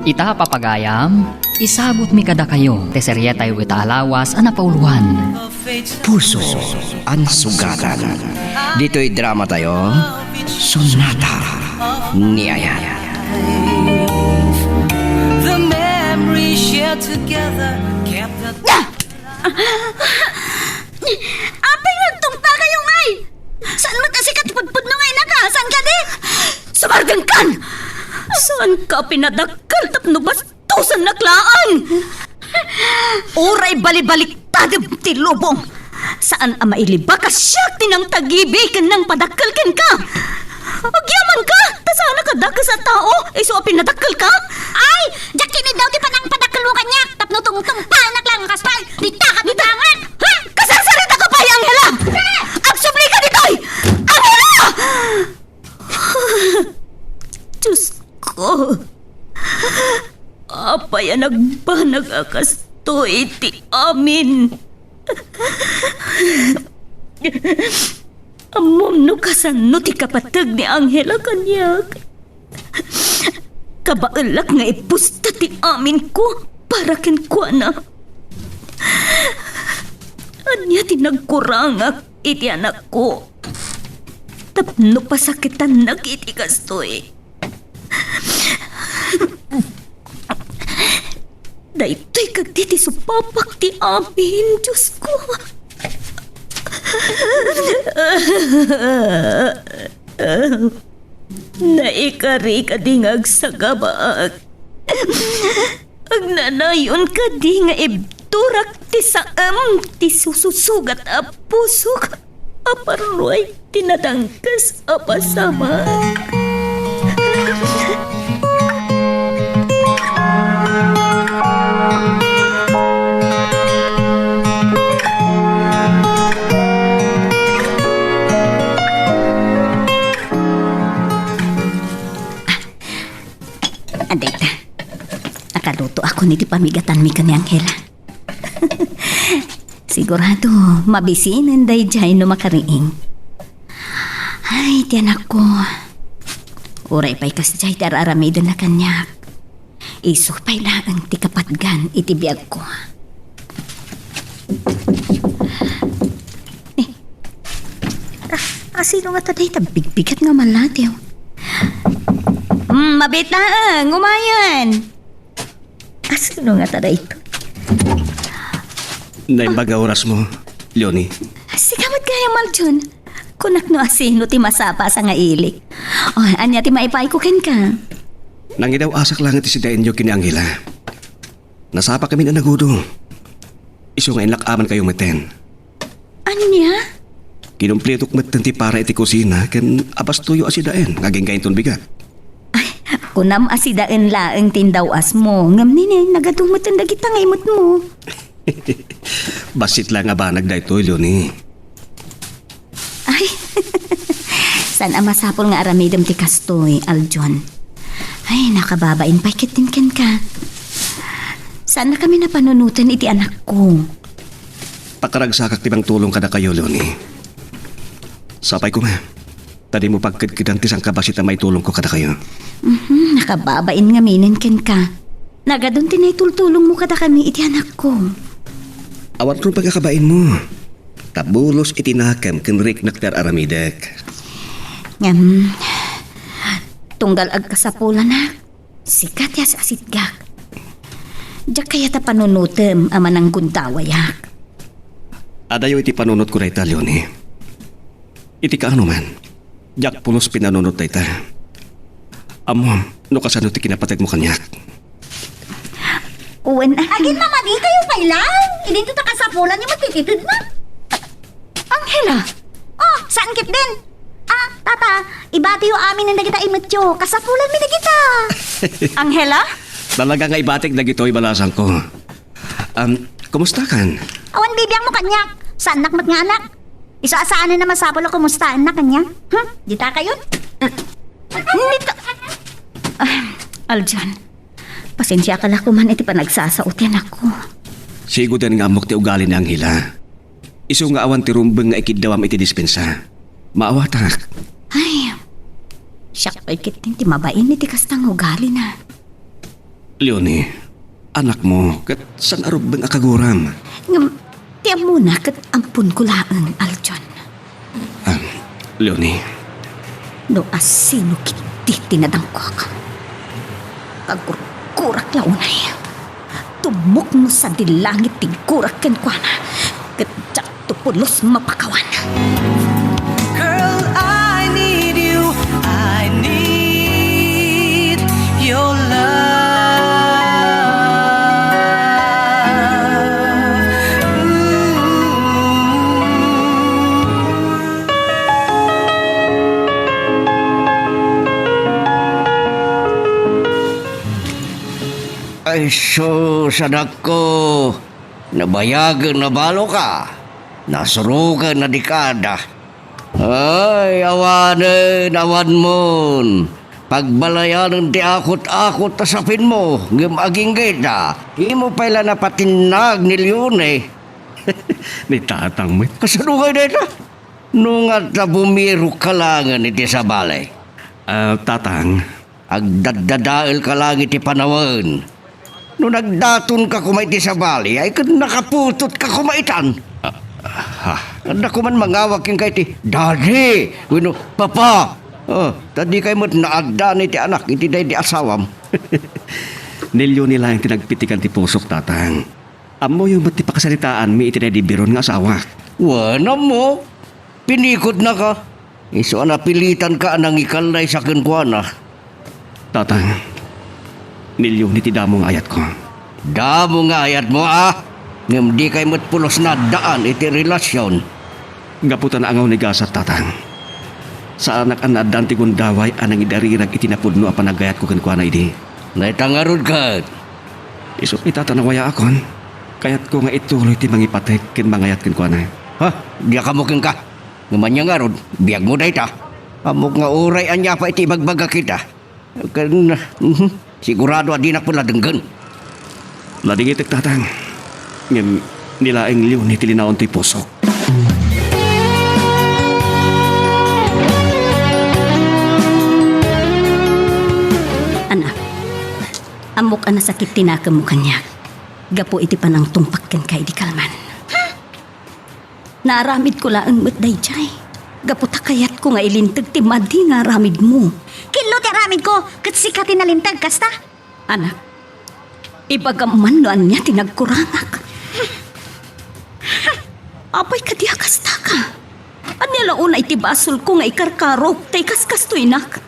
Ita papagayam, isabot mi kada kayo, teserya tayo wita alawas ana pauluhan. Puso ang sugatan. Dito'y drama tayo, Sonata ni Ayan. The memories shared together kept the... Apay nagtungta kayo ngay! Saan mo kasi katipudpud no ngay nakahasan ka di? Sumargan kan! Saan ka pinadakal tapno bastusan naklaan? Oray bali-balik tadib ti lubong! Saan ang mailiba ka siya tinang tagibikan ng padakkalkan ka? Agyaman ka! Tasana ka daka sa tao? Iso pinadakal ka? Ay! Diyak kinid daw di pa nang padakal mo kanya! Tapno tungtungtal naklang kaspal! Di takat di tangan! Ha? Kasasarita ka pa, Angela! Agsubli ka ditoy! Angela! Diyos ko! Apay ang nagbanag akas to iti amin! Amom no kasan no ti kapatag ni Angela kanyak. Kabaalak nga ipusta ti amin ko para ken kwa na. Anya ti nagkurangak iti anak ko. Tapno pasakitan na iti kastoy. Daytoy kag ti supapak ti amin, Diyos ko. Naikari ka di nga agsagabaak. Ag nanayon ka di nga ibturak ti saam ti sususugat a pusok. Aparloy tinadangkas a pasama. Aday ta. Nakaluto ako ni ti pamigatan mi ka ni Angela. Sigurado, mabisinan day jay no makariing. Ay, tiyanak ko. Uray pa'y kas jay dararamido na kanyak. Isupay laang ti kapatgan iti biyag ko. Sino nga taday tabigbigat nga malatiw? Mabitaang, umayan! Sino nga taday ito? Naimbaga oras mo, Leonie. Sikamot kaya Maljon. Kunak no asino ti masapa sa nga ilik. Anya ti maipay ko ken ka. Nangidaw asak lang iti si Daenyo kini Angela. Nasapa kami na nagudo. Iso nga inlakaman kayo meten. Anya? Kinumpletok meten ti para iti kusina ken abas tuyo asi Daen. Ngaging kain ton bigat. Kunam asidaan laeng tindawas mo. Ngam nini, nagatumutan dagita nga imot mo. Basit lang nga ba nagdaytoy, Leonie? Ay, san ang masapol nga aramidam ti kastoy, Aljon. Ay, nakababain pa kitin ken ka. Saan na kami napanunutan iti anak ko? Pakaragsakak tibang tulong kada kayo, Leonie. Sapay ko nga. Tadi mo pagkidkidan ti sang kabasit na may tulong ko kada kayo. Nakababain nga minin ken ka. Nagadun tinaytultulong mo kada kami iti anak ko. Awan kong pagkakabain mo. Tabulos itinakam kenrik naktar aramidek. Ngam, tunggal agkasapulan na. Sikat ya sa asitgak. Diyak kaya ta panunutem ama ng guntawayak. Adayo iti panunot ko na ita, Leonie. Iti kaano man. Diyak pulos pinanunot na ita. Amom, no kasano ti kinapatag mo kanyak. Uwan na. Agin mama di kayo kailang. Idin ta kasapulan yung matititid na. Angela! Oh, saan kit din? Tata, ibati yung amin na kita imatyo. Kasapulan mi na kita. Angela? Talaga nga ibatik na gito'y balasan ko. Kumusta kan? Awan bibiyang mo kanyak. Saan nakmat nga anak? Iso asaan na masapol o kumustaan na kanya? Di ta kayon? Aljan, pasensya ka lang kuman iti panagsasautyan ako. Sigo din nga amok ti ugali ni Angela. Iso nga awan ti rumbeng nga ikidawam iti dispensa. Maawatak. Ay, siyak pa'y kiting ti mabain iti kastang ugali na. Leonie, anak mo, kat san arog bang akaguram? Ngam, tiyan mo na kat ampun ko laang, Aljon. Leonie, No asino kiti tinadangkwak. Kagurkurak launay. Tumok mo sa dilangit tigkurak ken kuana. Kat tupulos mapakawan. Girl, I need you. I need your love. Ay, sus, anak ko. Nabayagan na balo ka. Nasurugan na dekada. Ay, awan mon. Pagbalayanan ti akot-akot tasapin mo. Gimaging gita. Imo pala na patinag ni Leone. ni tatang mo. Kasanungay na ito. Nung at na bumiro ka langan iti sa balay. Tatang, Agdadadael ka lang iti panawan. Nung nagdaton ka kumay iti sa balay, ay kad nakaputot ka kumaitan. Anda ko man mangawag yung kay ti, Daddy! Wino, Papa! Oh, tadi kay mo't naagda ni ti anak, iti day di asawam. nilyo nila yung tinagpitikan ti pusok, tatang. Amo yung ba't ti pakasalitaan mi iti di biron nga asawa. Wala mo, pinikot na ka. Iso napilitan ka nang ikalay sa kenkwana. Tatang, nilyo ni ti damong ayat ko. Damo nga ayat mo ngem di kay mo't pulos na daan iti relasyon. Gaputan na angaw ni gasat, tatang. Sa anak an nadan ti gundaway anang idarirag itinapudno a panagayat ko kenkwana idi. Naitangarod ka. Isot ni tatanawaya akon. Kayat ko nga ituloy ti mangipatek ken mangayat kenkwana. Ha? Diya ka mukeng ka. Ngaman nga rod, biyag mo day ta. Amok nga uray anya pa iti bagbaga kita. Kan, sigurado adi na pula denggan. Lading itik, tatang. Ngem nilaeng liw ni tilinaon ti pusok. Anak, amok ana sakit tinakam mo kanya. Gapo iti panang tumpakkan kay di kalman. Naaramid ko laang matday jay. Gapo takayat ko nga ilintag ti madi nga aramid mo. Kilo ti aramid ko, kat sikatin na lintag kasta. Anak, ibagaman no anya tinagkurangak. Apay ka diya kasta ka. Anya launa iti basol ko nga ikarkarok tay kaskas to inak.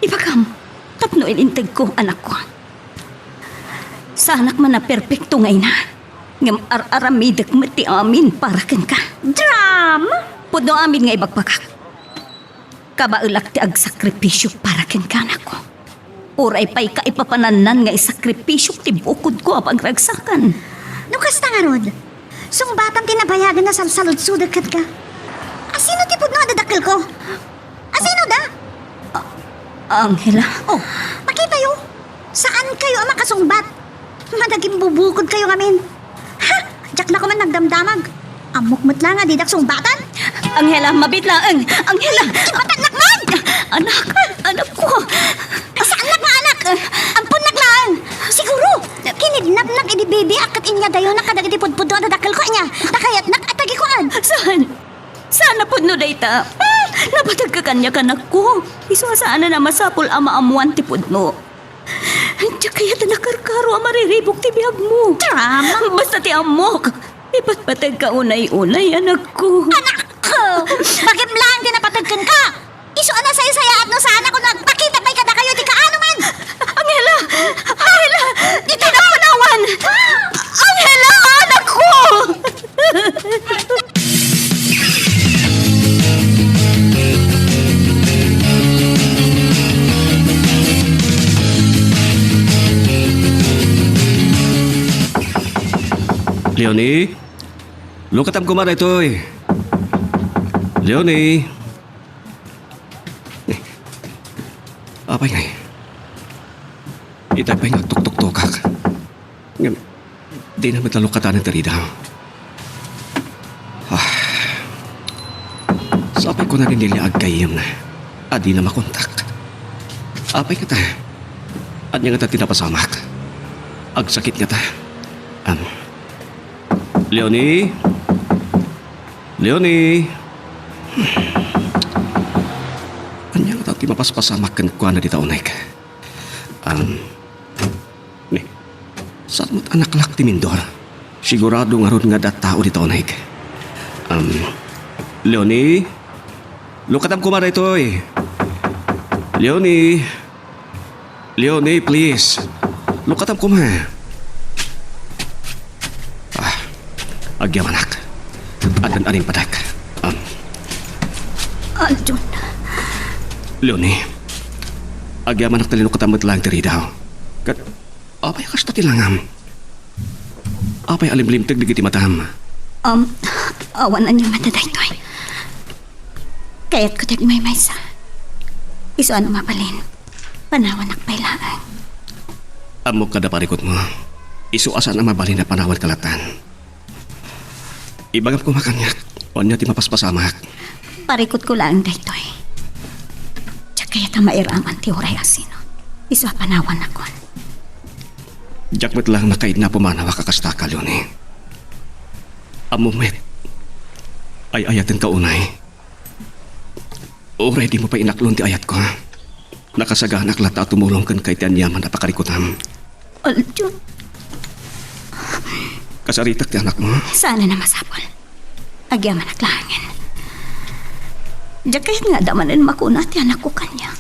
Ibagam, tapno ilintag ko anak ko. Sa anak man na perpekto nga ina. Ngam ar-aramidak mati amin para ken ka. Drama! Puno amin nga ibagpakak. Kabaulak ti agsakripisyo para ken ka anak ko. Uray pa'y ka ipapananan nga isakripisyo ti bukod ko apagragsakan. No kasta nga rod. Sungbatang tinabayagan na salsalod-sudag kat ka. Asino ti pudno adadakil ko? Asino da? Angela, Oh, makita yo. Saan kayo ang makasungbat? Madaging bubukod kayo ngamin. Ha? Diyak na ko man nagdamdamag. Amok lang nga didak sungbatan. Angela, mabitlaang! Angela! Ipatanlak man! Anak ko! Saan nga anak? Ampun naglaan. Siguro, kinidnap nag idi baby akat inya dayo nakadagiti pudpud na dadakil ko niya. Nakayat nakatagi ko an. Saan? Saan na po no dayta? Napatag ka kanya kanak ko. Iso saan na masapul ama amuan ti pudno. Diya kaya ta nakarkaro ang mariribok ti biyag mo. Drama. Basta ti amok. Ipatpatag ka unay-unay, anak ko. Anak ko! Bakit lang tinapatagkan ka? Iso na saya-saya at no sana kung nagpakita may kada kayo di kaano man. Angela! Angela! Dito na panawan! Angela! Anak ko! Leonie? Lukatam ko man ito eh. Leonie? Apay nga eh. Itapay nga tuk-tuk-tukak. Di naman talukatan ng tarida. Sapay ko na rin nila agkayam na. Adi na makontak. Apay ka ta. At niya nga ta tinapasamak. Ang sakit nga ta. Leonie? Leonie? Kanya nga ti mapaspasamak kan kuha na di taonek. Ni, saan mo't anak lak ti Mindor? Sigurado nga ron nga dat tao di taonek. Leonie? Lukatam ko mara ito eh. Leonie? Leonie, please. Lukatam ko ma. Agyam anak. Adan aning padak. Aljun, Leonie. Agyam anak talino katamot lang tiri daw. Kat, apay kas tatilangam. Apay alimlimtag digiti matam. awan na niyo matadaytoy. Kaya't ko may maysa. Iso ano mapalin. Panawan nakpailaan. Amok kada parikot mo. Isuasan na mabalin na panawan kalatan. Ibagam ko makanyak. O niya ti mapaspasamak. Parikot ko lang daytoy. Diyak kaya't ang mairaman ti Huray Asino. Iso panawan ako. Diyak mo't lang nakaid na pumanawa kakastaka, Leonie. Amumet. Ay ayatin ka unay. Oray di mo pa inaklon ti ayat ko. Nakasaganak lata tumulong kan kay tiyan yaman na pakarikutam. Aljun, Kasaritak ti anak mo. sana na masapol. Agyaman naklangin. Diyak kaya't nga damanin makuna ti anak ko kanya.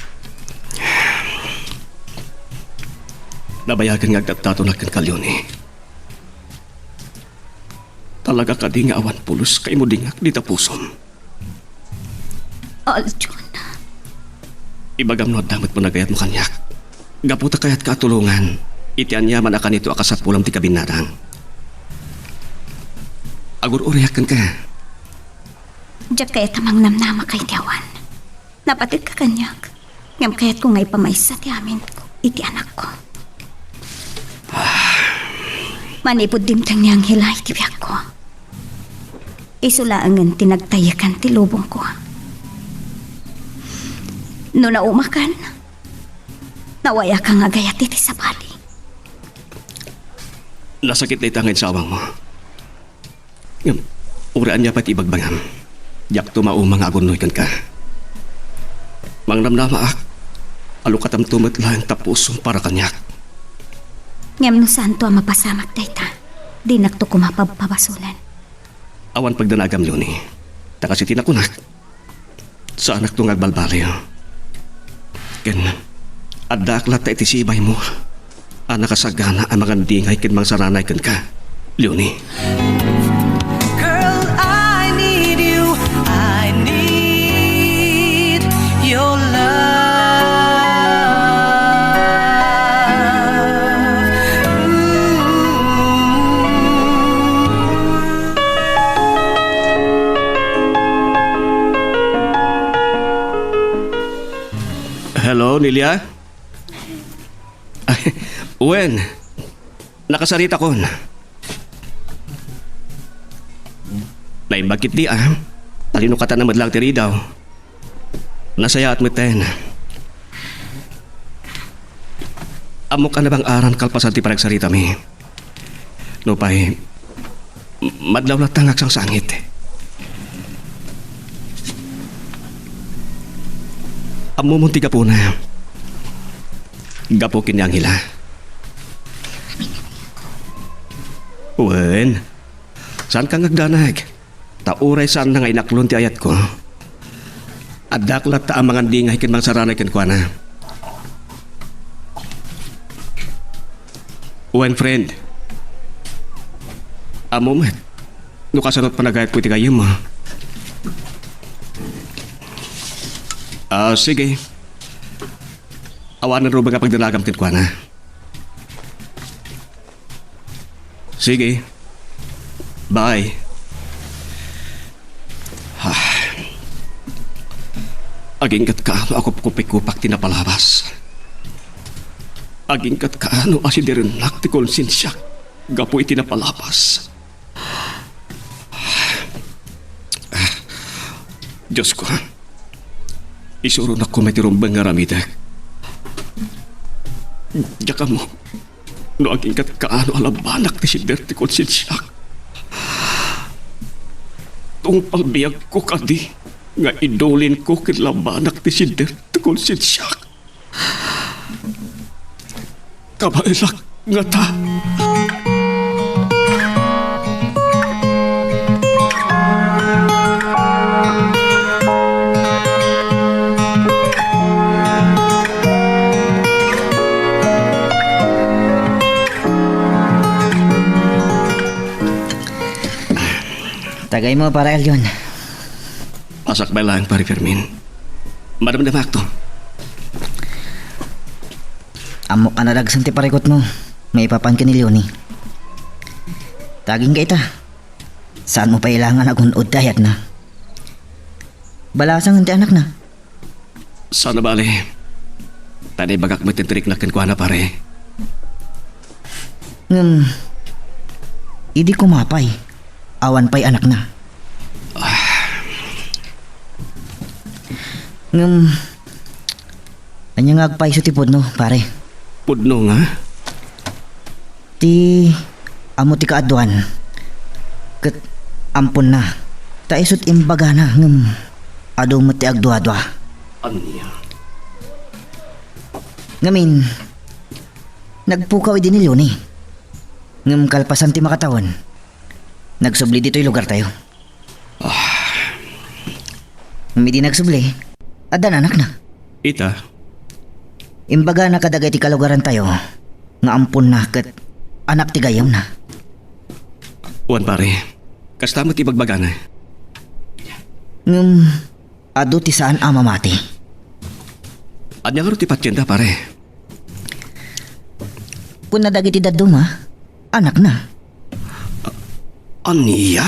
Nabayagan nga agdatatunag kan ka, Leonie. Talaga ka di nga awan pulos kay mo dingak di tapusom. Aljun, Ibagam no damat mo nagayat mo kanyak. Gaputa kayat katulungan. Itian yaman akan ito akasapulam ti kabinadang. Agur-uriyakan ka. diyak kaya't amang namnama kay tiyawan. Napatid ka kanyak. Ngam kaya't ko ngay pamaysa ti amin ko. Iti anak ko. Manipod dimtang niyang hilay ti biyak ko. Isulaangan tinagtayakan ti lubong ko. No naumakan, nawaya kang agayat iti sa bali. Nasakit na itangin sa awang mo. Ngam, uraan niya pati ibagbangam. Yak tumaumang agunoy kan ka. Mangnamnama ak. Alukatam tumat lang tapusong para kanyak. Ngam no saan to ang mapasamak dayta. Di nagto kumapabasulan. Awan pagdanagam, Leonie. Takasi tinakunak. Sa anak tong agbalbalayo. Ken, adda aklat ta iti sibay mo. Anak kasagana ang mga dingay ken mangsaranay ken ka, Leonie. Girl, I need you. I need your Hello, Nilia? Ay, Uwen, nakasarita kon. Naibagkit di talino ka ta na madlang tiri daw. Nasaya at meten. Amok ka na bang aran kalpasan ti panagsarita mi? No pa'y, madlaw na tangak sang sangit. Amumunti ka po na. Gapo kinyang hila. Uwen, saan ka ngagdanag? Tauray saan na nga inaklon ti ayat ko. Adaklat ta ang mga dingay kin mangsaranay kin kwa na. Uwen, friend. Amumet. No kasanot panagayat ko iti kayo mo. Sige. Awanan ro ba nga pagdanagam kin kwa na? Sige. Bye. Agingkat kaano ako kupikupak tinapalabas. Agingkat kaano asidirenak ti konsensya. Gapo iti napalabas. Diyos ko. Isuro na ko may tirumbang nga ramidak. Diyak mo. no aging kat kaano alabanak ti si Berti konsensyak. Tung palbiyag ko kadi nga idolin ko kilabanak ti si Berti konsensyak. Kabailak nga ta. Tagay mo para Elyon. Pasak ba lang, pare Fermin? Madamdamak to. Amok ka na dagsan ti parikot mo. May ipapan ka ni Leonie. Taging ka ita. Saan mo pa ilangan agunod dayat na? Balasang hindi anak na. Sana bali. Tani bagak mo tintrik na kinkwana pare. Idi kumapay. Awan pa'y anak na. Anya nga agpay sa tipod no, pare. Pudno nga. Ti amo ti kaadwan. Ket ampun na. Ta isut imbaga na ado mo ti agdwa-dwa. Anya? Ngamin nagpukaw din ni Leonie. Kalpasan ti makatawan. Nagsubli dito'y lugar tayo. Hindi nagsubli. Adan anak na. Ita? Imbaga nakadagay ti kalugaran tayo. Nga ampun na ket anak ti gayam na. Wan pare. Kastama ti bagbaga na. Ado ti saan ama mati. Anya nga ro ti patyenda pare. Kung nadagi ti daduma, anak na. Aniya?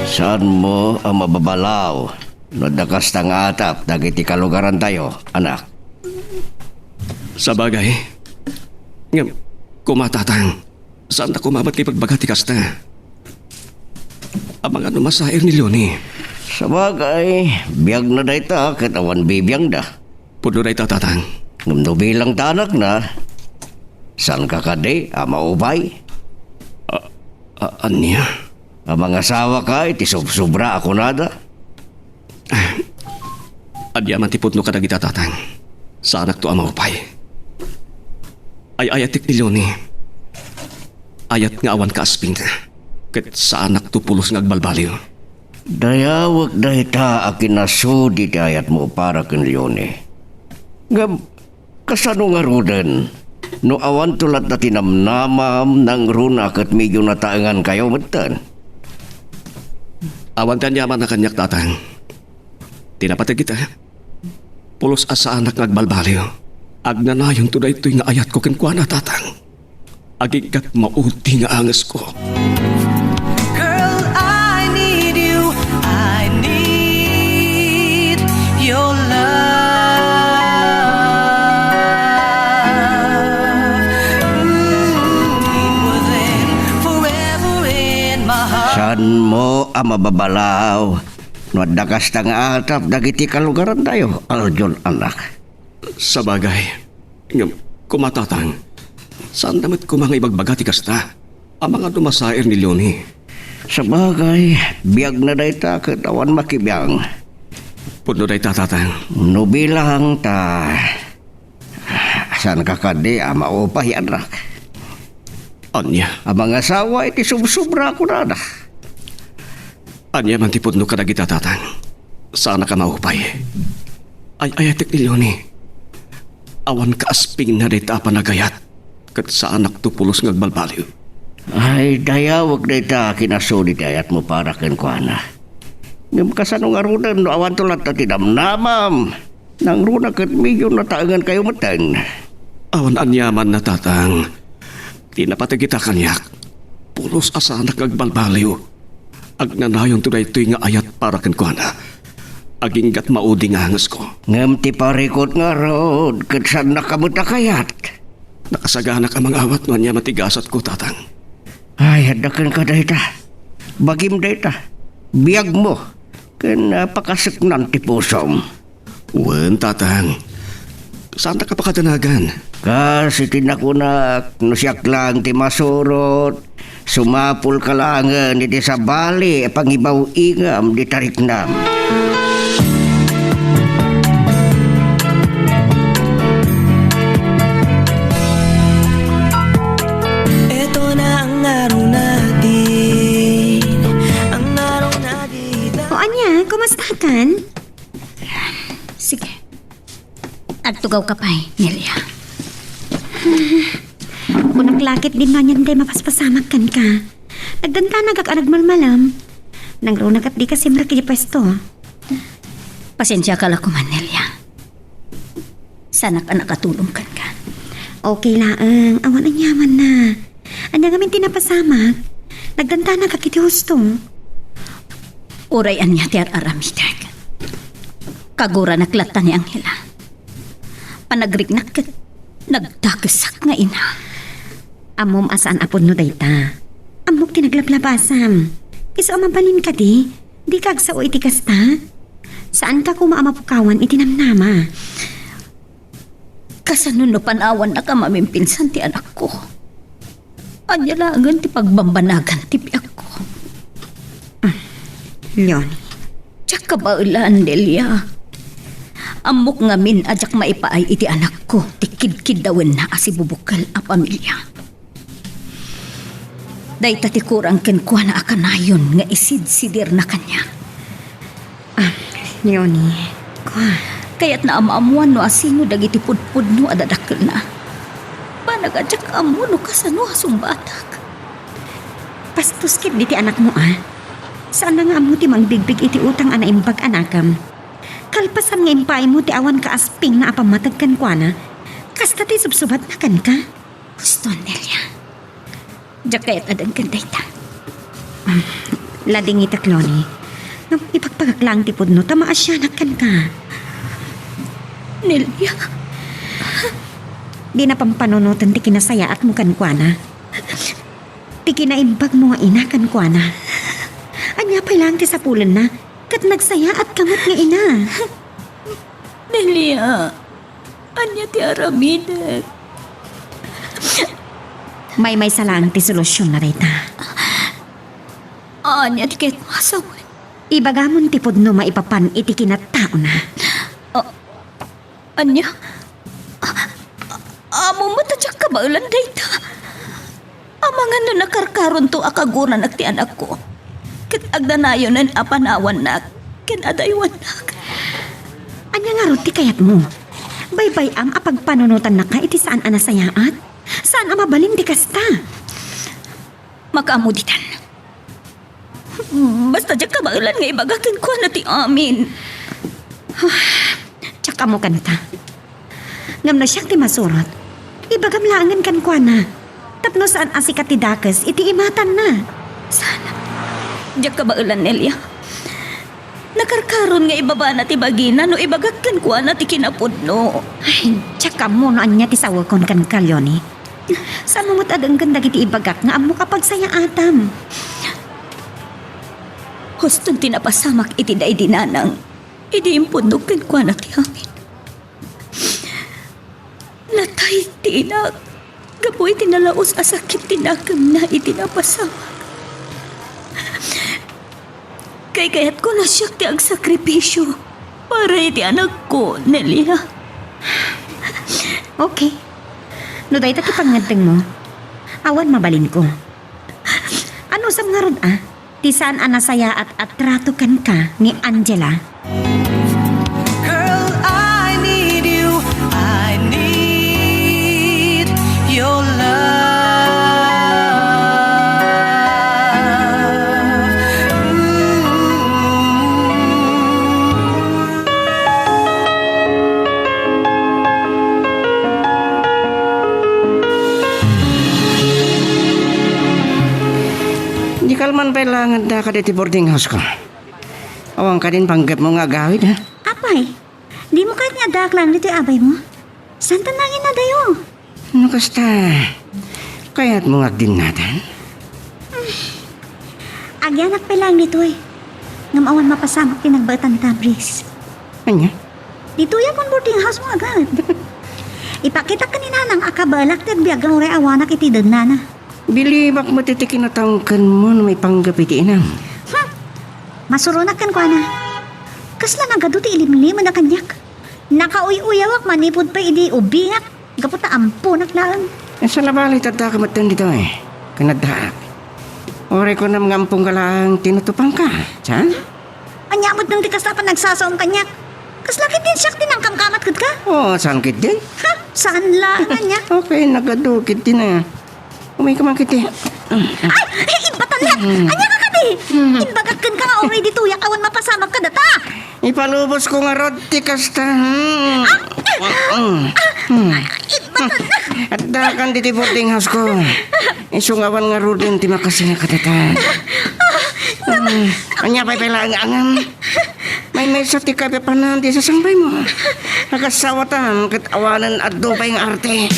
Saan mo ang mababalaw? Nadakas tang atap, dagiti kalugaran tayo, anak. Sa bagay. Ngam, kumatatang. Saan na kumamat kay pagbagati kasta? Ang mga numasair ni Leonie. Sa bagay, biyag na dayta, katawan bibiyang da. Puno na itatatang. Ngumdo bilang tanak na. Saan ka kade, ama ubay? Anya? Ang mga asawa ka, iti subra ako nada. Adya man ti putno ka nagitatatang. Sa anak to ang maupay. Ay ayatik ni Leonie. Ayat nga awan ka asping. Ket sa anak to pulos ng agbalbaliw. Dayawag dayta akin nasudi ti ayat mo para ken Leone. Ngam, kasano nga ruden? No awan tulat na tinamnamam ng runa kat medyo nataangan kayo matan. Awan kanyaman na kanyak tatang. Tinapatag kita. Pulos asa anak ng agbalbaliw. Agnanayon to na ito'y nga ayat ko kenkwana tatang. Agigat mauti nga angas ko. Girl, I need you. I need your love. Within forever in my heart. Saan mo ang mababalaw? No dakas tang atap dagiti kalugaran tayo, aljon anak. Sa bagay. Ngam, kumatatang. Saan damit ko mga ibagbagati kasta? Ang mga dumasair ni Leonie. Sa bagay, biyag na dayta katawan makibiyang. Puno na itatatang. No bilang ta. Saan ka kade ama upay anak? Anya? Ang mga asawa iti subsubra ko na. Anya man ti puno ka nagitatatang. Sana ka maupay. Ay ayatik ni Leonie. Awan ka asping na dayta pa nagayat. Kat sa anak to pulos ng agbalbaliw. Ay, dayawag dayta kinasuli dayat mo para kenkwana. Ngam kasano nga runan no awan tulat na tinamnamam. Nang runa kat medyo nataangan kayo matan. Awan anyaman na tatang. Tinapatag kita kanyak. Pulos asa anak ng agbalbaliw. Agnanayon to na ito'y nga ayat para kenkwana. Aginggat mauding angas ko. Ngam ti parikot nga rod, kat saan nakamuta kayat. Nakasagana ka mga awat no anya matigasat ko tatang. Ay, hadakan ka dayta. Bagim data. Biyag mo. Kan pakasaknan ti pusom. Wen, tatang. Saan ka pa katanagan? Kasi tinakunak, no siyak lang ti masurot. Sumapul ka langan iti sa bali, pangibaw ingam di tariknam. Ito na ang araw natin, ang araw na di O anya, kumusta kan? Sige. Agtugaw ka pa Nelia. Unang lakit din na niyan day mapaspasamag kan ka. Nagdanta nagkakarag malmalam. Nangrunag at di kasi maraki pwesto. Pasensya ka lang kuman, Nelia. Sana ka nakatulong kan ka. Okay laang, awan ang yaman na. Anya ngamin tinapasamag. Nagdanta nagkakiti husto. Uray anya ti aramidag. Kagura naklatan ni Angela. Panagrignak kat nagdagesak nga ina. Amom asaan apod no dayta. Amok tinaglablabasam. Iso amabalin ka di. Di kag sao iti kasta. Saan ka kumaamapukawan itinamnama? Kasanon no panawan na ka mamimpinsan ti anak ko. Anya langan ti pagbambanagan ti piyak ko. Leon, Tsaka baulan, Delia. Amok nga min ajak maipaay iti anak ko. Tikid-kid dawin na asibubukal a pamilya. Dahil ti kurang kenkwa na akanayon nga isid-sidir na kanya. Leonie, Kaya't na amaamuan no asino dagiti pudpud no adadakil na. Panagajak amo no kasano asumbatak. pastos kit di ti anak mo Saan na nga amo ti mangbigbig iti utang ana imbag anakam. Kalpasan nga impay mo ti awan ka asping na apamatag kan kwa na. Kasta ti subsubat na kan ka. Gusto, Nelia. Diyak kaya't adang kanday ta. Lading itakloni. Nang ipagpagaklang ti pudno, tama asyanak kan ka. Nelia. Di na pampanunutan ti kinasaya at mo kan kwa na. Ti kinaimbag mo nga ina kan kwa na. Anya pa lang ti sapulan na. Kat nagsaya at kamot nga ina. Nelia. Anya ti aramidag. May salang ti solusyon na rita. Anya ti kaya't masawan. Ibagamon ti pudno maipapan iti kinatao na. Anya? Amo mo tadyak ka ba ulan dayta? Amangan no nakarkaron to akaguran at ti anak ko. Kat agdanayon ng apanawan na kinadaywan na. Anya nga ron ti kayat mo. Baybay am apagpanunutan na ka iti saan anasayaat? Saan amabalin ti kasta? Makaamuditan. Basta dyak ka ba ulan nga ibagakin ko na ti amin. Tsaka mo kanta. Ngam na siyang ti masurot. Ibagamlangan kan kwa na. Tapno saan asikat ti dakes, iti imatan na. Sana. Dyak ka ba ulan, Nelia? Nakarkaron nga ibaba na ti bagina no ibagakin ko na ti kinapudno. Ay, tsaka mo no anya ti sawakon kan kalyoni. Saan mo matadang ganda iti ibagak nga amo kapag saya atam. Hustong tinapasamak iti day dinanang. Idi impundog kan kwa na ti amin. Natay tinak. Gaboy tinalaos asakit tinakam na itinapasamak. Kay kaya't ko na siya ti ang sakripisyo para iti anak ko, Nelia. Okay. No day ti panganteng mo. Awan mabalin ko. Ano sam nga ron Ti saan anasaya at atrato kan ka ni Angela. Girl, I need you. I need your love. Di kalman kailangan da ka diti boarding house ko. Awang ka din panggap mo nga gawid ha. Apay, di mo kahit nga dak lang dito abay mo. Saan tanangin na dayo? Ano kasta? Kaya't mo nga din natin. Agyanat pa lang dito eh. Ngamawan mapasamok tinagbatan tabris. Anya? Dito yan kung boarding house mo agad. Ipakita ka ni nanang akabalak at biyagang uri awanak itidad nana. Bilibak matitikin na tangkan mo na may panggapiti inam. Masurunak kan ko na. Kasla nagado ti ilimlim na kanyak. Nakauy-uyawak manipod pa idi ubingak. Kaputa ampo naklaan. Sa labali tatakamatan dito eh. Kanadaak. Ore ko na mga ampong galang tinutupang ka. Saan? Anyamot ng tikas na pa nagsasaom kanyak. Kaslakit din siyak din ang kamkamat kud ka. Oo, saan kit din? Ha? Saan lang kanyak? Okay, nagadukit din na. Umay ka man kiti. Ay! Ibatan lang! Anya ka kati! Inbagakan ka nga already tuyak awan mapasamag ka data! Ipalubos ko nga rod tikas ta. Ibatan na! At dakan diti boarding house ko. Isungawan nga rudin ti makasing katatan. Anya pa'y pailangan. May sa ti kape pananti sa sangbay mo. Nagasawatan kat awanan at doon pa yung arte.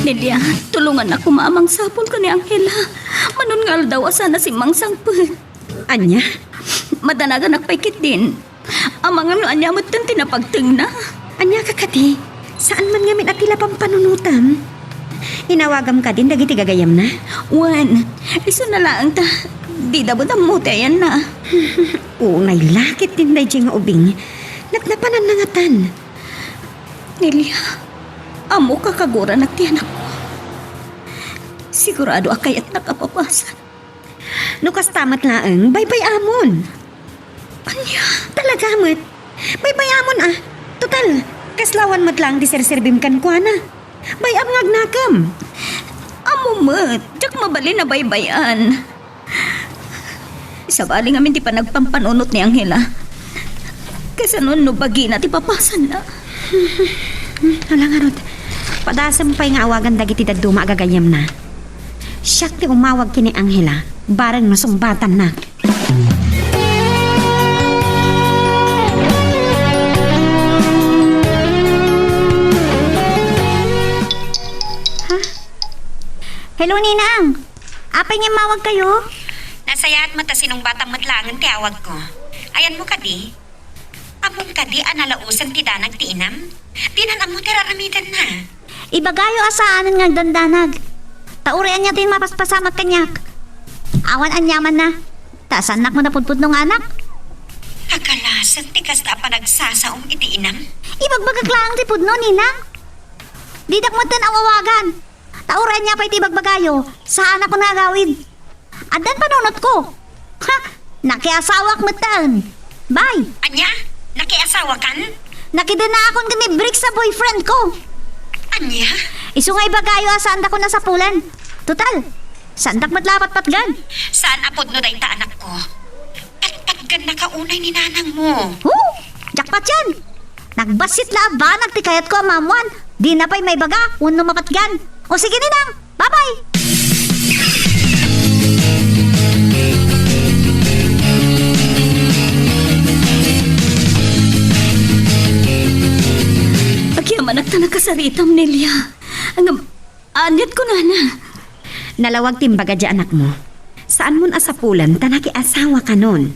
Nelia, tulungan ako maamang sapol ka ni Angela. Manungal daw sana si Mang Sangput. Anya? Madanagan nakpaikit din. Amang ano anyamot ng tinapagting na. Anya ka kati? Saan man ngamin at tila pang panunutam? Inawagam ka din dagiti gagayam na? Wan, iso na lang ta. Di dabot ang mutayan na. Unay lakit din na nga ubing. Natnapanan na nga tan. Nelia, amo ka kagura nagtiyanak ko. Sigurado akayat nakapapasan. Nukas tamat laeng, baybay amon. Anya, Talaga mat. Baybay amon ah. Total, kaslawan mat lang di serserbim kan kwa na. Bayam ngagnakam. amo mat, jak mabali na baybayan. Isabali ngamin di pa nagpampanunot ni Angela. Kasi nun no bagi na ti papasan na. Hala nga Rod, padasam pa'y nga awagan dagiti daduma agagayam na. Siyak ti umawag kini Angela, barang masumbatan na. Ha? Hello, Ninang! Apay niya mawag kayo? Nasayat mata sinong batang matlangan ti awag ko. Ayan mo kadi. Among kadi analausan ti danag ti inam. Dinan amo ti raramidan na. Ibagayo asaanan nga dandanag. Taurian niya din mapaspasamag kanyak. Awan anyaman na. Tasanak mo na pudpud nung anak. Agalasan ti kasta pa nagsasaom iti inam. Ibagbagaklang ti pudno, Ninang. Didak mo din ang awagan. Taurian niya pa iti bagbagayo. Saan ako nagawid? Adan panunot ko. Ha? Nakiasawak mo tan. Bye. Anya? Nakiasawa kan? Nakida na akong kami break sa boyfriend ko. Anya? Isungay bagayo asanda ko na sa pulan. Total, sandak matlapat patgan. Saan apod no dahi ta anak ko? Tagtaggan na kaunay ni nanang mo. Jackpot yan. Nagbasit la ba nagtikayat ko mamuan. Di na pa'y may baga, uno mapatgan. O sige Ninang, bye-bye. Agyaman at tanakasaritam, Nelia. Ang anyat ko na. Nalawag timbaga di anak mo. Saan mo asapulan tanaki asawa ka nun?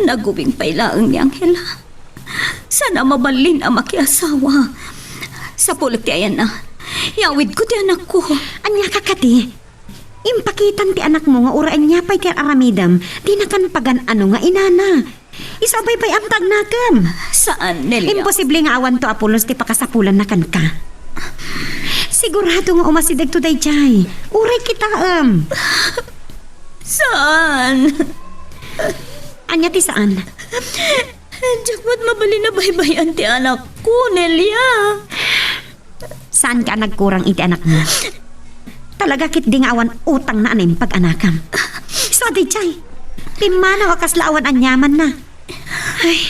Nagubing pailaang ni Angela. Sana mabalin ang makiasawa. Sa pulik ti ayan na. Yawid ko ti anak ko. Anya ka kati. Impakitan ti anak mo nga uraan niya pa'y ti aramidam. Di na kan pagan ano nga inana. Isabay pa'y amtag nakam. Saan, Nelia? Imposible nga awan to apulos ti pakasapulan na kan ka. Sigurado nga umasidag to day jay. Uray kita Saan? Anya ti saan? Jackpot mabali na baybayan ti anak ko, Nelia. Saan ka nagkurang iti anak mo? Talaga kit di nga awan utang na anim pag-anakam. So day jay. Timana wakas laawan anyaman na. Ay,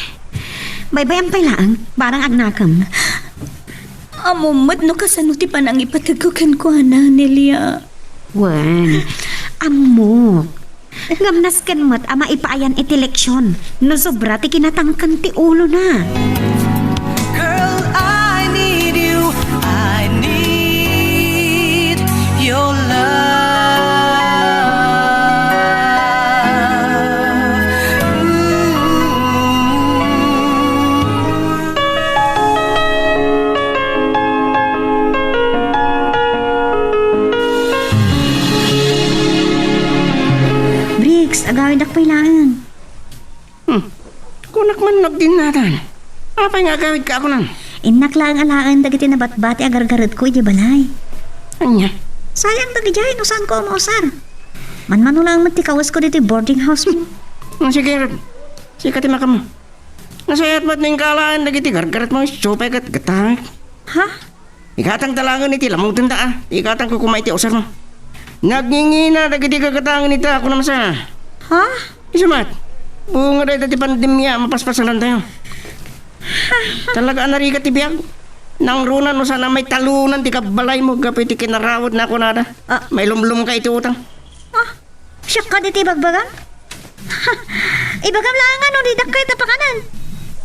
baybayan pa lang, barang agnakam. Amumad no kasano ti panang ipatagukan ko na, Nelia. Wan, amok. Ngamnas kan mo't ama ipaayan iti leksyon. No sobra ti kinatangkan ti ulo na. Girl, I need you. I need your love. Briggs, agawin dak pailaan. Kunak man nagdinatan. Apay nga gawid ka ako nan? Inak lang alaan dagiti na batbati agar-garad ko iti balay. Anya? Sayang dagijay no saan ko mausar. Man-mano lang matikawas ko dito boarding house mo. Sige, Rod. Sikati maka mo. Nasayat ba't ning kalaan dagiti gargarat mo supay kat gatang. Ha? Ikatang talangan iti lamang tanda ah. Ikatang ko kumay ti usar mo. Nagngingina dagiti kagatangan ita ako naman sa. Ha? Isamat. Bunga dahil dati pandemya mapaspasan lang tayo. Talaga anarika ti biyag. Nang runan no sana may talunan ti kabalay mo gapi ti kinarawad na ako nada. May lumlum ka iti utang. Siyak ka dito ibagbagang? Ibagam langan no didak kayo tapakanan.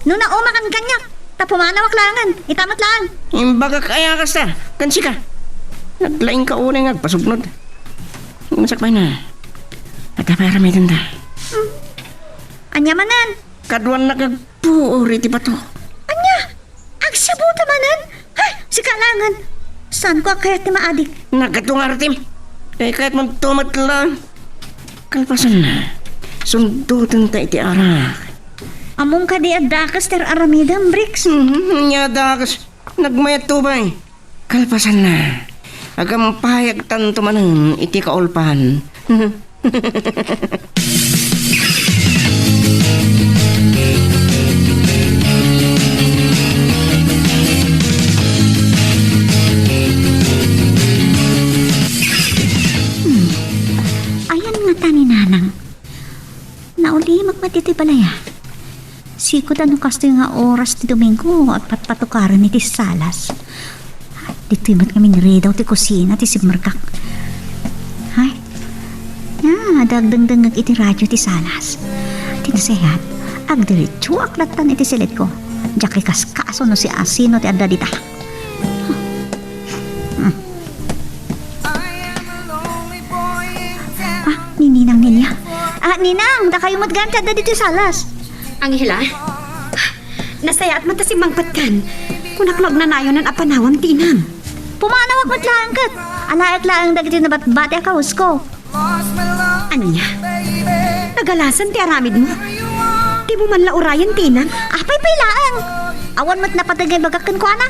No na umakan kanyak. Tapumanawak langan. Itamat lang. Imbaga kaya kasta. Kansi ka. Naglaing ka unay nga pasugnod. Masakbay na. Pagkapara may tanda. Anyamanan. Kaduan na kagpuuri ti bato. Anya? Agsabuta manan? Ay, si kalangan. Saan ko kaya ti maadik? Nagatungar tim. Eh kahit magtumat lang. Kalpasan na. Sundutan ta iti arak. Among ka di adakas ter aramidam, Bricks. Nyadakas. Nagmayat tubay. Kalpasan na. Agam payag tanto manan iti kaulpan. Ayan nga ta ni Nanang. Nauli magmatiti balaya. Sikod ano kasto nga oras ti Domingo at patpatukaran ni ti salas. Dito imat kami ni daw ti kusina ti sibmarkak. Hay? Dagdang-dangag iti radyo ti salas. Tinasayat, agdiritso aklatan iti silit ko. Diyak kaskaso no si Asino ti adda dita. Ninang niya. Ninang, da kayo matganta da dito salas. Angela, nasaya at mata si Mangpatkan. Kunaklog na nayon ang apanawang tinam. Pumanawag matlaan kat. Alaat laang dagiti na batbati akawus ko. Anya? Nagalasan ti aramid mo. Di mo man laurayan tinam. Apay pailaang. Awan mat napatagay bagakan ko ana.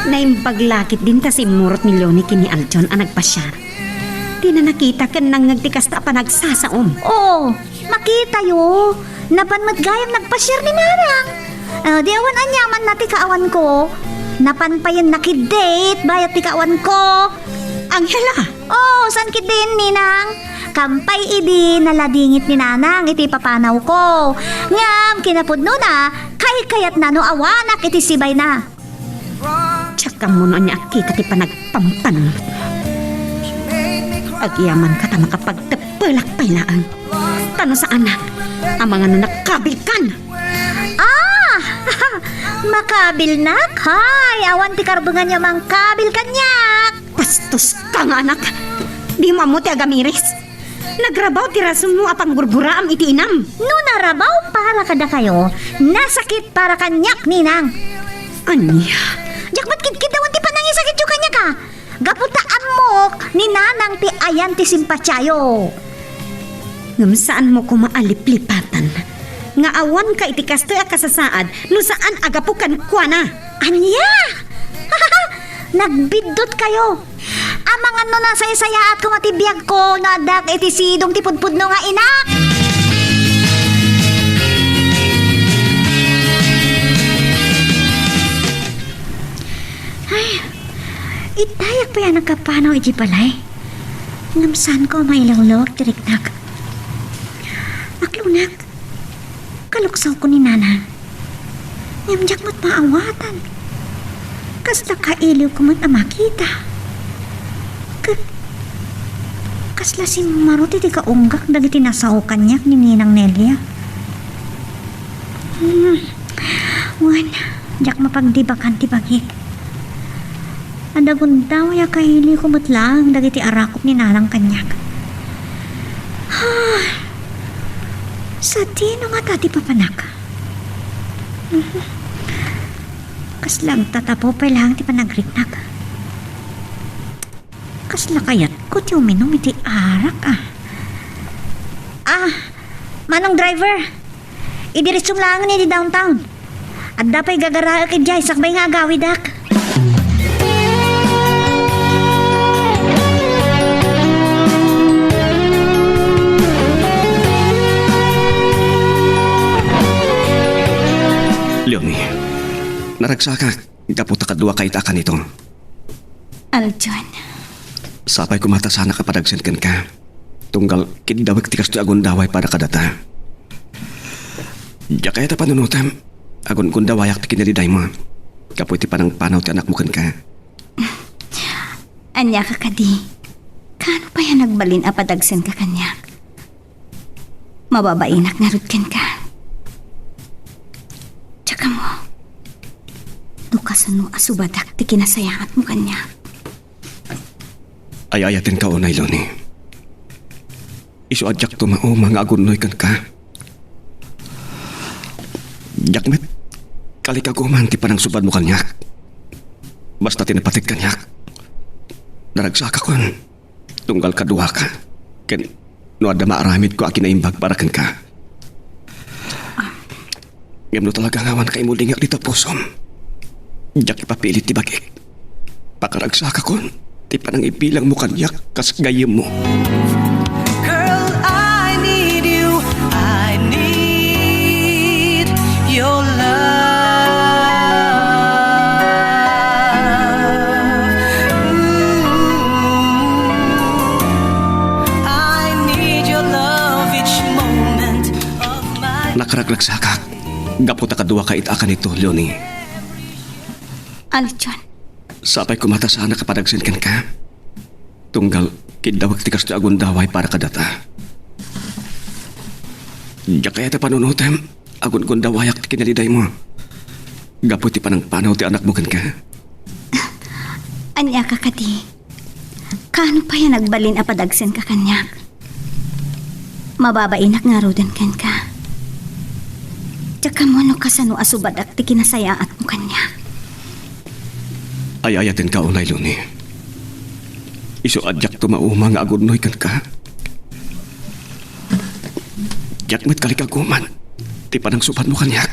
Naimbaglakit din ta si Murot ni Leonie kini Aljon ang nagpasyar. Di na nakita kan nang nagtikas ta pa nagsasaom. Oo, makita yo. Napan matgayam nagpasyar ni Narang. Di awan anyaman na ti kaawan ko. Napan pa yan nakidate bayat ti kaawan ko. Angela! Oh, san kit din, Ninang? Kampay idi naladingit ni Nanang iti papanaw ko. Ngam, kinapudno na, kayat na no awanak iti sibay na. Tsaka mo na niya kita ti panagpampan. Agyaman ka ta makapagtapalak pailaan. Tano sa anak, ang mga nanakabilkan. Makabil nak, hay, awan ti karbungan niya mang kabil kanyak. Pastos ka nga anak. Di mo ti agamiris. Nagrabaw ti rason mo apang gurguraam iti inam. No narabaw para kada kayo, nasakit para kanyak, Ninang. Anya? Jakmat kidkidawan ti panangisakit yung kanya ka. Gaputa amok ni Nanang ti ayan ti simpatyayo. Ngam saan mo kumaalip-lipatan? Nga awan ka iti kastoy a kasasaad no saan agapukan kwa na. Anya? Nagbidot kayo. Amang ano na saya-saya at kumatibiyag ko na adak iti sidong ti pudpudno nga inak. Ay, itayak pa yan ang kapanaw iti balay. Ngamsan ko mailawlawag tiriknak. Maklunak, kaluksaw ko ni Nana. Ngamjak mo't maawatan. Kasta kailiw ko mo't makita. Kasla si Maruti di ka unggak dagiti nasaw kanyak ni Ninang Nelia. Wan, jak mapagdibakan ti bagik. Adagun daw ya kahili kumutlang dagiti arakop ni Nanang kanyak. Sa tino nga tati papanak. Kaslang tatapo pa lang ti panagriknak. Kasla kayat ko ti uminom iti arak Manong driver, idiritsong langan ni downtown. At dapay gagara kay Jai sakbay nga agawidak. Leonie, naragsaka. Dapat kadua kahit akan ito. Aljon, Sapay kumata sana kapadagsenkan ka. Tunggal kinidawag tikas to agon daway para kadata. Diya kaya ta panunutam. Agon kung dawayak ti kinaliday mo. Kapoy ti panang panaw ti anak mo kan ka. anya ka kadi. Kano pa yan nagbalin apadagsen ka kanya? Mababainak narutken ka. Tsaka mo, nukasano asubadak ti kinasayangat mo kanya. Ay ayatin ka unay, Loni. Isu adyak tumao mga agunoy kan ka. Jakmet, kalikaguman ti panang subad mo kanyak. Basta tinapatit kanyak. Naragsaka kon. Tunggal kadua ka. Ken, no ada maaramid ko akin na imbag para kan ka. Ngam no talaga ngawan kay mo lingak di tapusom. Jak ipapilit ti bagik. Pakaragsaka kon. Ti panang ipilang mo kanyak kas gayem mo. Girl, I need you. I need your love. I need your love each moment of my Nakaraglagsaka. Gaputa kadua ka itakan ito, Leonie. Aljon, Sapay kumata sana kapadagsenkan ka. Tunggal kidawag tikas ti agon daway para kadata. Diya kaya ta panunutem. Agon kon dawayak ti kinaliday mo. Gapo ti panang panaw ti anak mo kan ka. anya ka kadi. Kano pa yan nagbalin apadagsen ka kanya? Mababainak nga roden ken ka. Tsaka mo no kasano asubadak ti kinasayaat mo kanya. Ay ayatin ka unay, Luni. Isu adyak tumauma nga agunoy kan ka. Jakmet kalikaguman. Ti panang supan mo kanyak.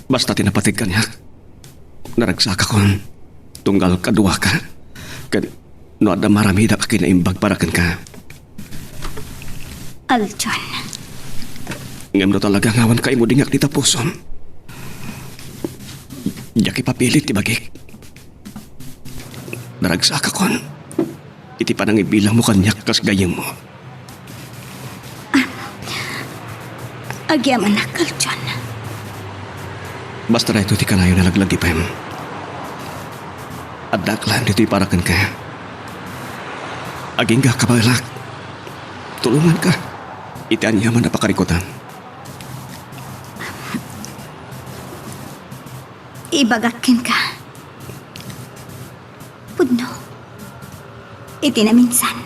Basta tinapatig kanyak. Naragsaka kon. Tunggal kadua ka. Kan no ada maramida ka kinaimbag para kan ka. Aljon, Ngam no talaga ngawan kay mo dingak di tapusom. Jaki papilit ti bagik. Naragsaka kon. Iti panang ibilang mo kanyak kas gayem mo. agyaman na Aljon. Basta na ito ti kanayo na laglag ipem. At daklan dito'y parakan ka. Aging ka kabalak. Tulungan ka. Iti anyaman na pakarikutan. Ibagakin ka. Pudno. Iti na minsan.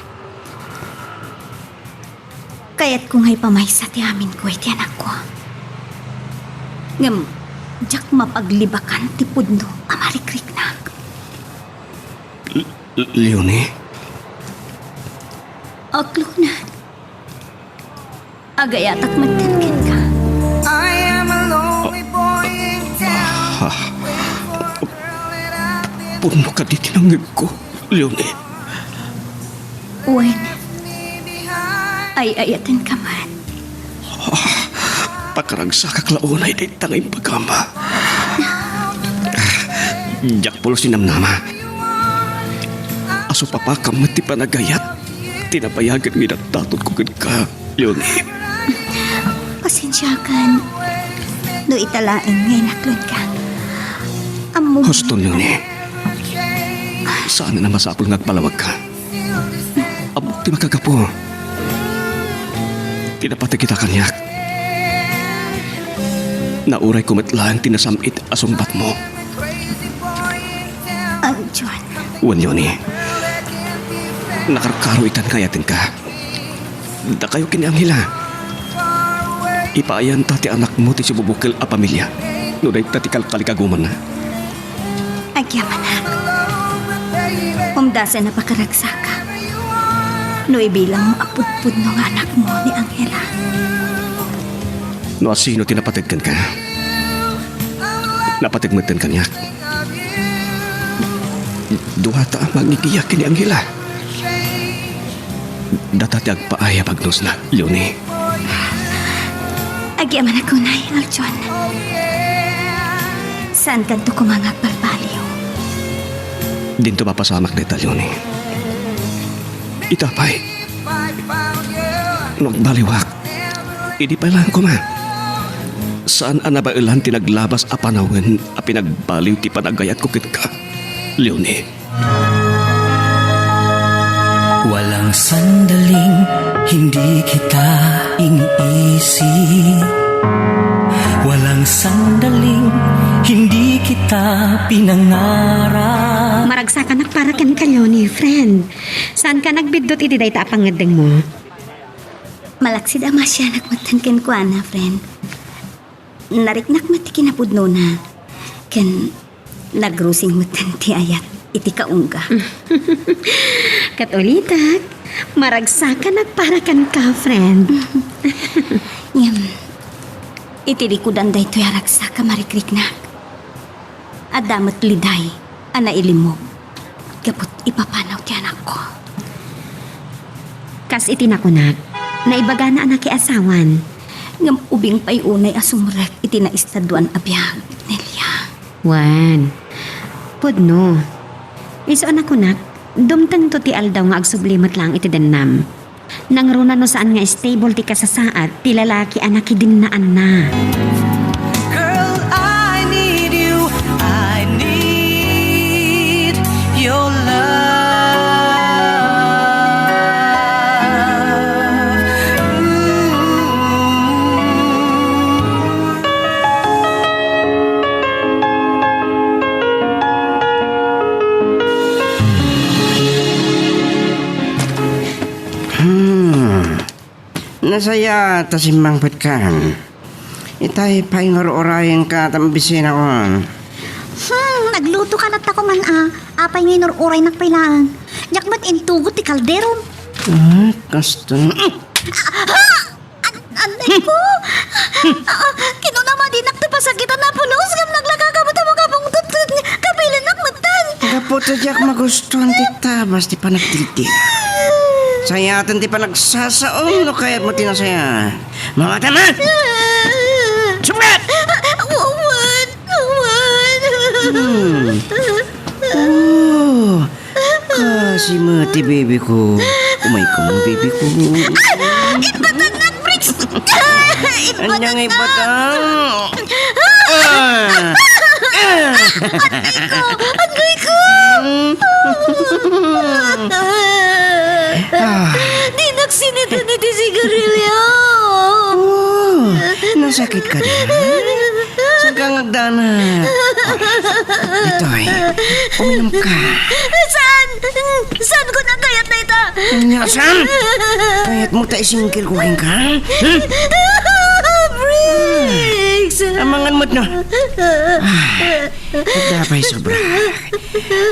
Kaya't kung ay pamaysa ti amin ko iti anak ko. Ngam, jak mapaglibakan ti pudno amarikrik-nak. Leonie? Aklo na. Agayatak magtankin ka. I am a lonely boy in town. Puno ka di tinanggag ko, Leonie. Wen. Ay ayatin ka man. Pakaragsa ka klaunay di tangay pagkama. Jak pulos sinamnama. Aso papakam mati panagayat. Tinapayagan minatatot ko ka, Leonie. Pasensyakan. Do italain ngay naklon ka. Amo. Huston, Leonie. Saan na masapol ngagpalawag ka? Amo ti makagapo. Tinapatay kita kanyak. Nauray kumatlaan tinasamit asumbat mo. Aljon. Wan yun nakarkaro itan kayatin ka. Da kayo kinianghila. Ipaayan ti anak mo ti si bubukil a pamilya. Nuday tatikal kalikaguman na. Agyaman na. Umdasa na pakaragsaka. No ibilang mo apudpud ng anak mo ni Angela. No asino tinapatid ka. Napatid mo itan kanyak. Duha ta ang magigiyak ni Angela. Datati agpaaya pagnos na, Leonie. Agyaman ako na, Aljon. Saan kanto kumangag balbaliw? Dinto mapasamak na ita, Leonie. Itapay. Nagbaliwak. Idi pa lang ko man. Saan anabailan tinaglabas a panawen a pinagbaliw ti panagayat ko kit ka, Leonie. Walang sandaling hindi kita iniisip. Walang sandaling hindi kita pinangarap. Maragsakan para kan Leonie, friend. Saan ka nagbidot iti day tapangadeng mo? Malaksid ama siya nagmatankan ko, ana, friend. Nariknak mati kinapudno na. Ken nagrusing matan ti ayat iti kaungga. Katulitak, maragsakan para kan ka, friend. Yam, iti likudan day to yaragsa ka marikriknak. Adamat liday, ana ilimog. Kapot ipapanaw ti anak ko. Kas iti nakunak, naibaga na anak asawan. Ngam ubing pa'y unay asumrek iti na istaduan abiyag, Nelia. Wan, pudno. Iso anak kunak, dumtang to ti aldaw nga agsublimat lang iti denam. Nang runa no saan nga stable ti kasasaat, ti lalaki anak din na na. Girl, I need you. I need your love. Nasaya ta simbang petkan. Itay paingor-orayan ka tambisina ko. Nagluto ka na tako man apay ngayon oray nakpailaan. Yakmat intugot ti kaldero. Kaston. Anday ko! Kinunama din naktapasakitan na pulos ngam naglakakabuta mo kapong kapilan nakmatan. Kapot sa diyak magustuhan tita, basti pa nagtilti. Sayatan ti pa nagsasaong no kaya't mo tinasaya. Mga tama! Sumat! Uwan! Oh, kasi mati baby ko. Umay ka mo baby ko. Ibatang nag-bricks! Anya nga ibatang? Anday ko! Di nagsinita ni ti sigarilyo! Nasakit ka din. Saan ka ngagdanat? Dito ay, uminom ka. Saan? Saan ko nagkayat na ita? Anya saan? Kaya't mo ta isingkil kuking ka? Briggs! Amangan mo't no. Nagdapay sobra.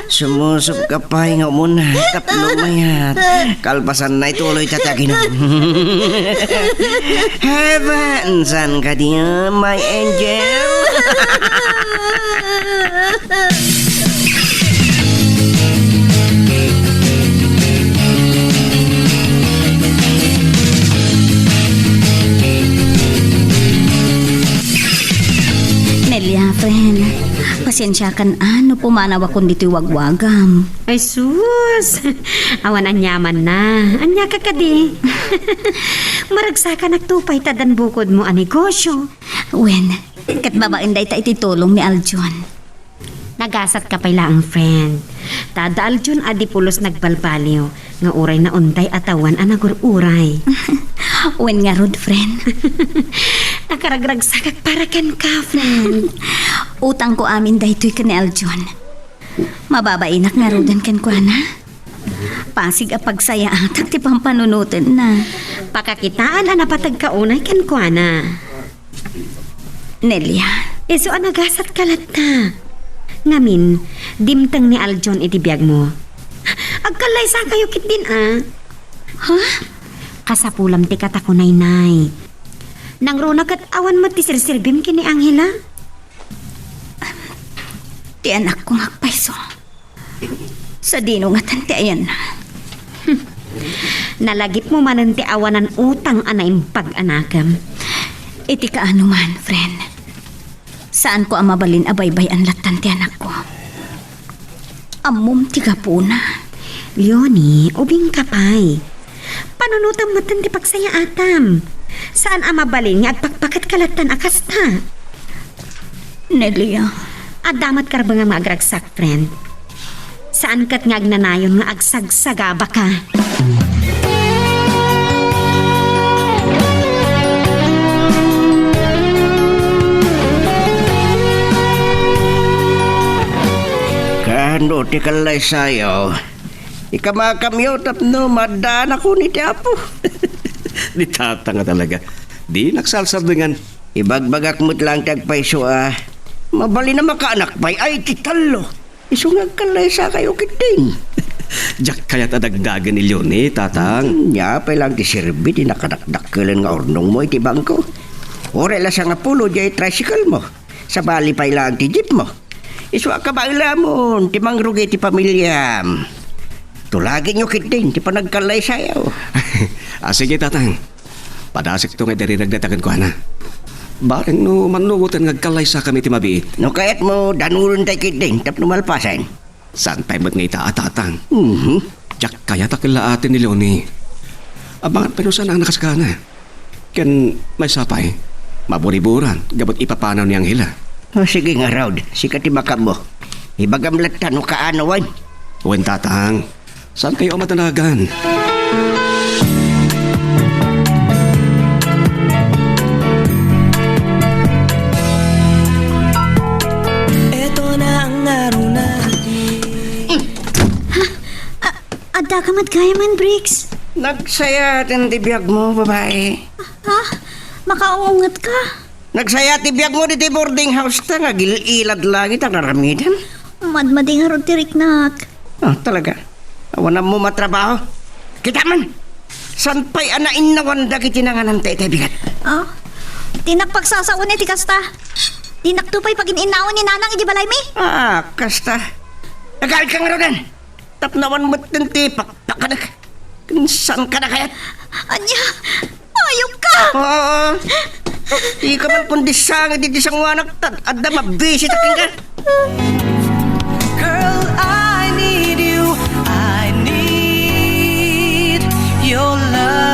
Sumusob ka pa nga muna. Tapno mayat. Kalpasan na ituloy tatagin mo. Heaven, saan ka diya, my angel? Nelia, friend. Pasensya kan ano pumanaw akong dito'y wagwagam. Ay sus! Awan anyaman na. Anya ka kadi. Maragsa ka nagtupay tadan bukod mo ang negosyo. Wen, kat babain day ta ititulong ni Aljon. Nagasat ka pala ang friend. Tada Aljon adi pulos nagbalbaliw. Nga uray na untay atawan anagur-uray. Wen nga rod, friend. Nakaragrag sakak para kan ka, friend. Utang ko amin daytoy ka ni Aljon. Mababainak nga rodan kan kwa na. Pasig a pagsaya atak ti pampanunutin na. Pakakitaan napatag kaunay kan kwa na. Nelia, Iso anagasat kalat na. Ngamin, dimtang ni Aljon iti biyag mo. Agkalay sa kayo kit din ha? Kasapulam ti katakunay nay. Nang runa kat awan mo ti sirsirbim kini Angela. Ti anak kong agpaiso. Sa dinungatan ti ayan na. Nalagip mo manan ti awanan utang anay pag-anakam. Iti kaano man, friend. Saan ko ang mabalin abaybay ang latan ti anak ko? Amom ti kapuna. Leonie, ubing kapay. Panunutan mo ti pagsaya atam. Saan ang mabalin nga at pagpakat kalatan akasta? Nelia, Adamat karba nga maagragsak, friend. Saan kat nga agnanayon nga agsagsagaba ka? Kano ti kalay sayo? Ikamakamyo tapno madaan ako ni Tiapo. Di tatanga talaga. Di naksalsab dengan. Ibagbagak mo't lang tagpaiso Mabali na makaanak pa'y ay titalo. Isungag kalay sa kayo kiting. Diyak kaya't adagdagan ni Leonie, tatang. Nya pa lang ti sirbi di nakadakdakilan nga ornong mo iti bangko. Ore la sa nga pulo di tricycle mo. Sa bali pa lang ti jeep mo. Iswa ka ba ilamon ti mangrugi ti pamilya. Tulagin nyo kiting ti panagkalay sayaw. Sige, tatang. Padasik to nga diri nagdatagan ko na. Bareng no manugutan ngagkalay sa kami ti mabiit. No kayat mo danulon tay kiting tapno malpasan. Saan tayo mat nga ita, tatang? Mhm. Diyak kaya't akila atin ni Leonie. Abangan pero saan ang nakaskana? Ken may sapay. Maburiburan, gabot ipapanaw ni Angela. O sige nga Raud, sikat ibakam mo. Ibagamlatan o kaanawan. Uwan, tatang. Saan kayo matanagan? Ito na ang araw natin. adda ka madkaya man, Briggs. Nagsaya tin tibiyag mo, babae. Ha? Makaungat ka? Nagsaya tibiyag mo di boarding house ta nga gililad langit ang naramidan. Madmading harod ti Riknak. Oh, talaga. Awan na mo matrabaho. Kita man. San pa'y anain na wanda kitinanganan tayo bigat. Oh? Tinagpagsasaon ni ti kasta. Tinaktupay pag ininawan ni nanang iti balay mi. Kasta. Nagalit ka nga rin. Tapnawan mo't tinti, pakpakanak. Saan ka na kayat? Anya, ayok ka! Oo. Di ka man pundisang, di disang wanak. Adda mabisit aking ka. Girl, I need you. I need your love.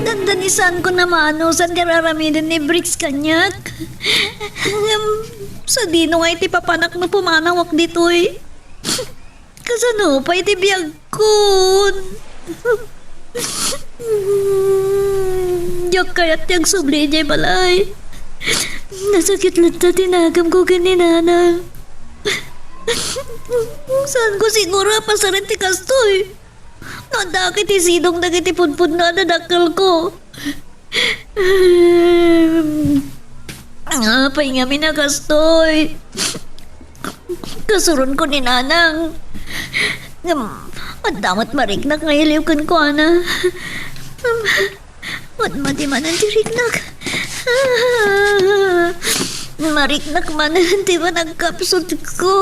Dandanisan ko naman saan kararamidan ni Briggs kanyak. Sa dino nga iti papanak na pumanawak dito eh. Kasano pa iti biyag kun. Diyak kaya't yung subli niya balay. Nasakit lang na tinagam ko kaninana. Saan ko siguro pasarin ti kastoy? Nadakit isidong nagiti punpun na nadakal ko. Apay nga minakastoy. Kasuron ko ni nanang. At damat mariknak nga iliwkan ko, ana. At matiman ang tiriknak. Mariknak man, di ba nagkapsot ko?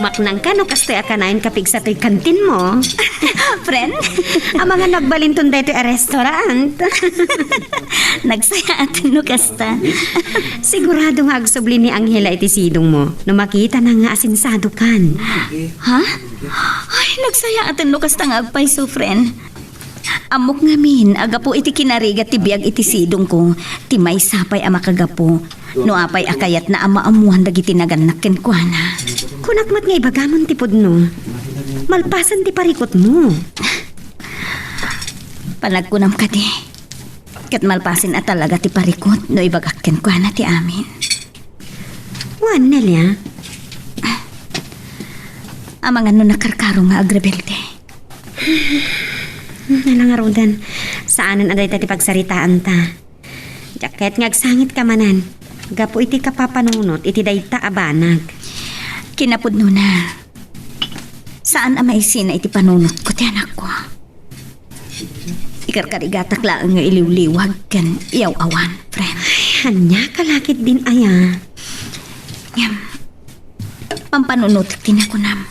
bumaknang ka no kastoy akanain kapig sa to'y kantin mo. Friend, Ang mga nagbalintun dito a restaurant. nagsaya atin no kasta. Sigurado nga agsubli ni Angela iti sidong mo no makita na nga asinsado kan. Ha? Ay, nagsaya atin no kasta nga agpay so, friend. Amok nga min, agapo iti kinarigat ti biyag iti sidong ko. Ti may sapay ama kagapo. No apay akayat na ama-amuhan dagiti naganak ken kuana. Kunakmat nga ibagamon ti pudno. Malpasan ti parikot mo. Panagkunam ka di. Kat malpasin at talaga ti parikot no ibagak ken kuana ti amin. Wan, Nelia. Amangan no nakarkaro nga agrebelde. Nalangarudan. Saanan aday ti pagsaritaan ta. Jaket nga agsangit ka manan. Gapo iti kapapanunot iti dayta abanag. Kinapudno na. Saan ama isina iti panunot ko ti anak ko? Ikarkarigatak laang nga iliwliwag kan iyaw awan, friend. Hanya kalakit din aya. Yam. Pampanunot tinakunam.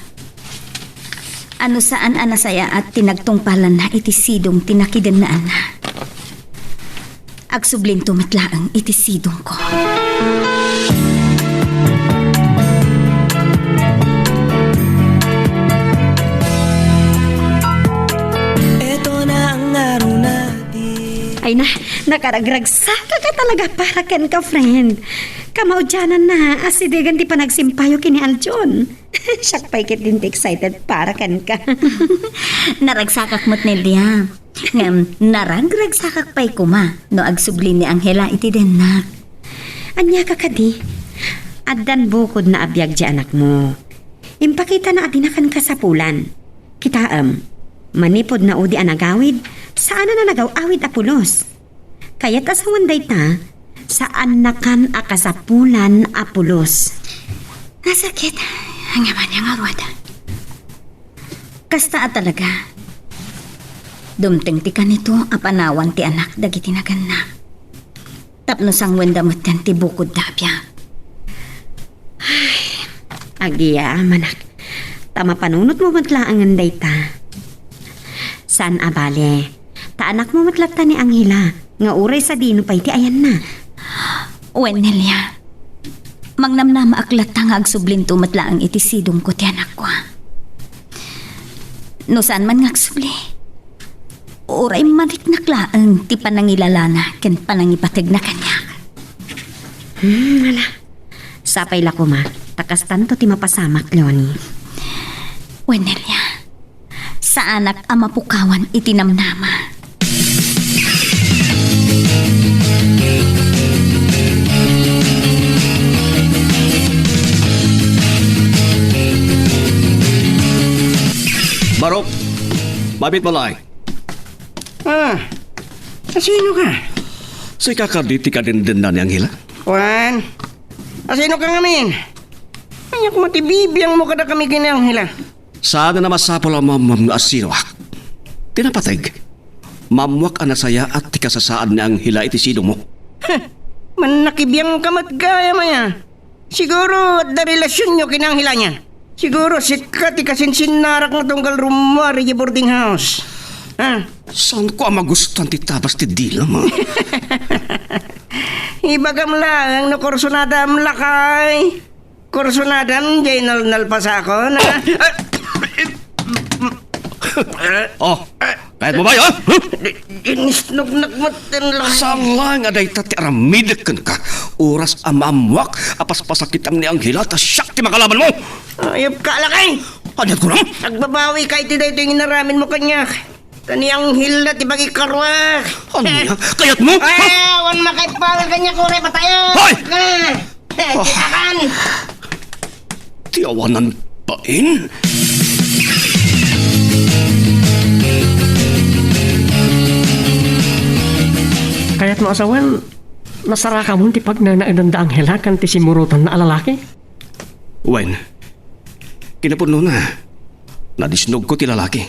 Ano saan anasaya at tinagtungpalan na iti sidong tinakidan na ana. Agsublin tumatlaang iti sidong ko. Eto na ang araw natin. Ay na, nakaragragsak ka talaga para ken ka, friend. Kamaudyanan na, asidegan ti panagsimpayo kini Aljon. Siyak pa ikit din ti excited para ken ka. Naragsakak mo't Nelia. Ngam, naragragsak pa'y kuma no agsublin ni Angela iti denak. Anya ka kadi, addan bukod na abiyag di anak mo. Impakita na adinakan ka sa pulan. Kitaam, manipod na udi anagawid, saan na nagaw-awid apulos. Kaya't asawan day ta, saan nakan akasapulan apulos. Nasakit. Ang yaman yung arwada. Kasta talaga. Dumting ti kanito apanawan ti anak dagiti naganna. Tapno sang wendamot yan ti bukod dabya. Agiya, manak. Tama panunot mo matlaangan day ta. San abale? Ta anak mo matlata ni Angela. Nga uray sa dino pa iti ayan na. Wen Nelia. Mangnamnama aklat nga agsublim tumatlaang iti sidong ko ti anak ko. No saan man nga agsubli. Uray manik naklaang ti panangilalana ken panangipateg na kanya. Wala. Sapay la ko ma. Takas tanto ti mapasamak, Leonie. Wenelia, sa anak ama pukawan itinamnama. Barok! Mabit mo lang. Sino ka? Sa ikakarditi ka din na ni Angela? Juan, sino ka ngamin? Ayak matibibiyang mo kada kami kinanghila. Sana na masapol ang mamam na asinuak. Tinapateg. Mamwak anasaya at tikasasaan ni Angela iti sidong mo. Manakibiyang kamat gaya maya. Siguro at da relasyon nyo kinanghila niya. Siguro sikat ikasinsinnarak na tunggal rumari di boarding house. Ha? Saan ko ang magustuhan ti tabas ti dila mo? Ibagam lang no korsonadam lakay. Korsonadam jay nalpasako na. Oh, kahit mo ba yun? Inisnugnak mo tinlang. Saan lang aday tati aramidak ka oras amamwak apas pasakitam ni Angela ta siyak ti makalaban mo. Ayop ka lakay. Ano ko lang? Nagbabawi kay ti dayto yung inaramin mo kanya. Tani ang hila ti bagi karwa. Ano niya? Kayat mo? Wan makaipagal kanya kore patayo. Hoy! Titakan. Tiawanan pain? Kaya't mo asawan, nasara ka mo ti pag nanainan da Angela kan ti simurutan na alalaki. Wen, kinapuno na. Nadisnog ko ti lalaki.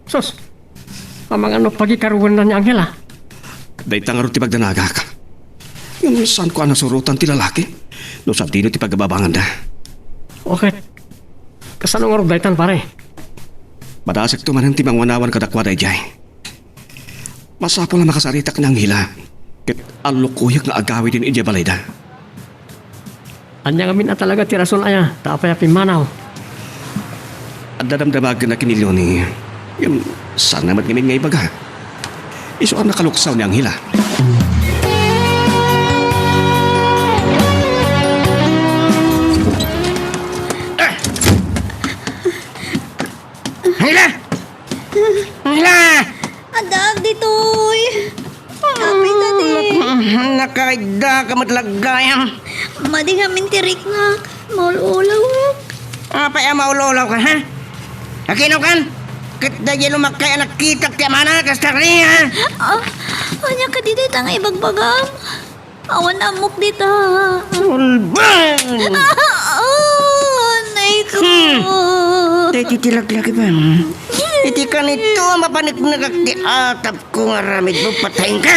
Sus, amang ano pagikaruan na ni Angela. Day tangaro ti pagdanaga ka. Yung saan ko anasurutan ti lalaki? No sa dino ti pagbabangan da. Okay. Kasanong orday tan pare? Madasag to man ang timang wanawan kadakwa day jay. Masapo lang makasaritak ng hila. Ket alukuyak nga agawi din ija balayda. Anya ngamin at talaga tirason aya, tapay pimanaw. At dadamdamag na kinilyo ni... Yung sana mat ngamin nga ibaga. Iso ang nakaluksaw niyang hila. Hila! Hila! Adag ditoy. Kapay ka di. Nakaida ka matlagayam. Madi ngamin tirik nga. Maululaw. Apa ya maulolaw ka, ha? Akino kan? Kita di lumakay anak kita ti mana kastari, ha? Anya ka dito nga ibagbagam. Awan amok dito. Ulbang! Nay ko. Tay titilaglag ba? Iti kan ito mapanik nagakti atap ko nga ramid mo patayin ka.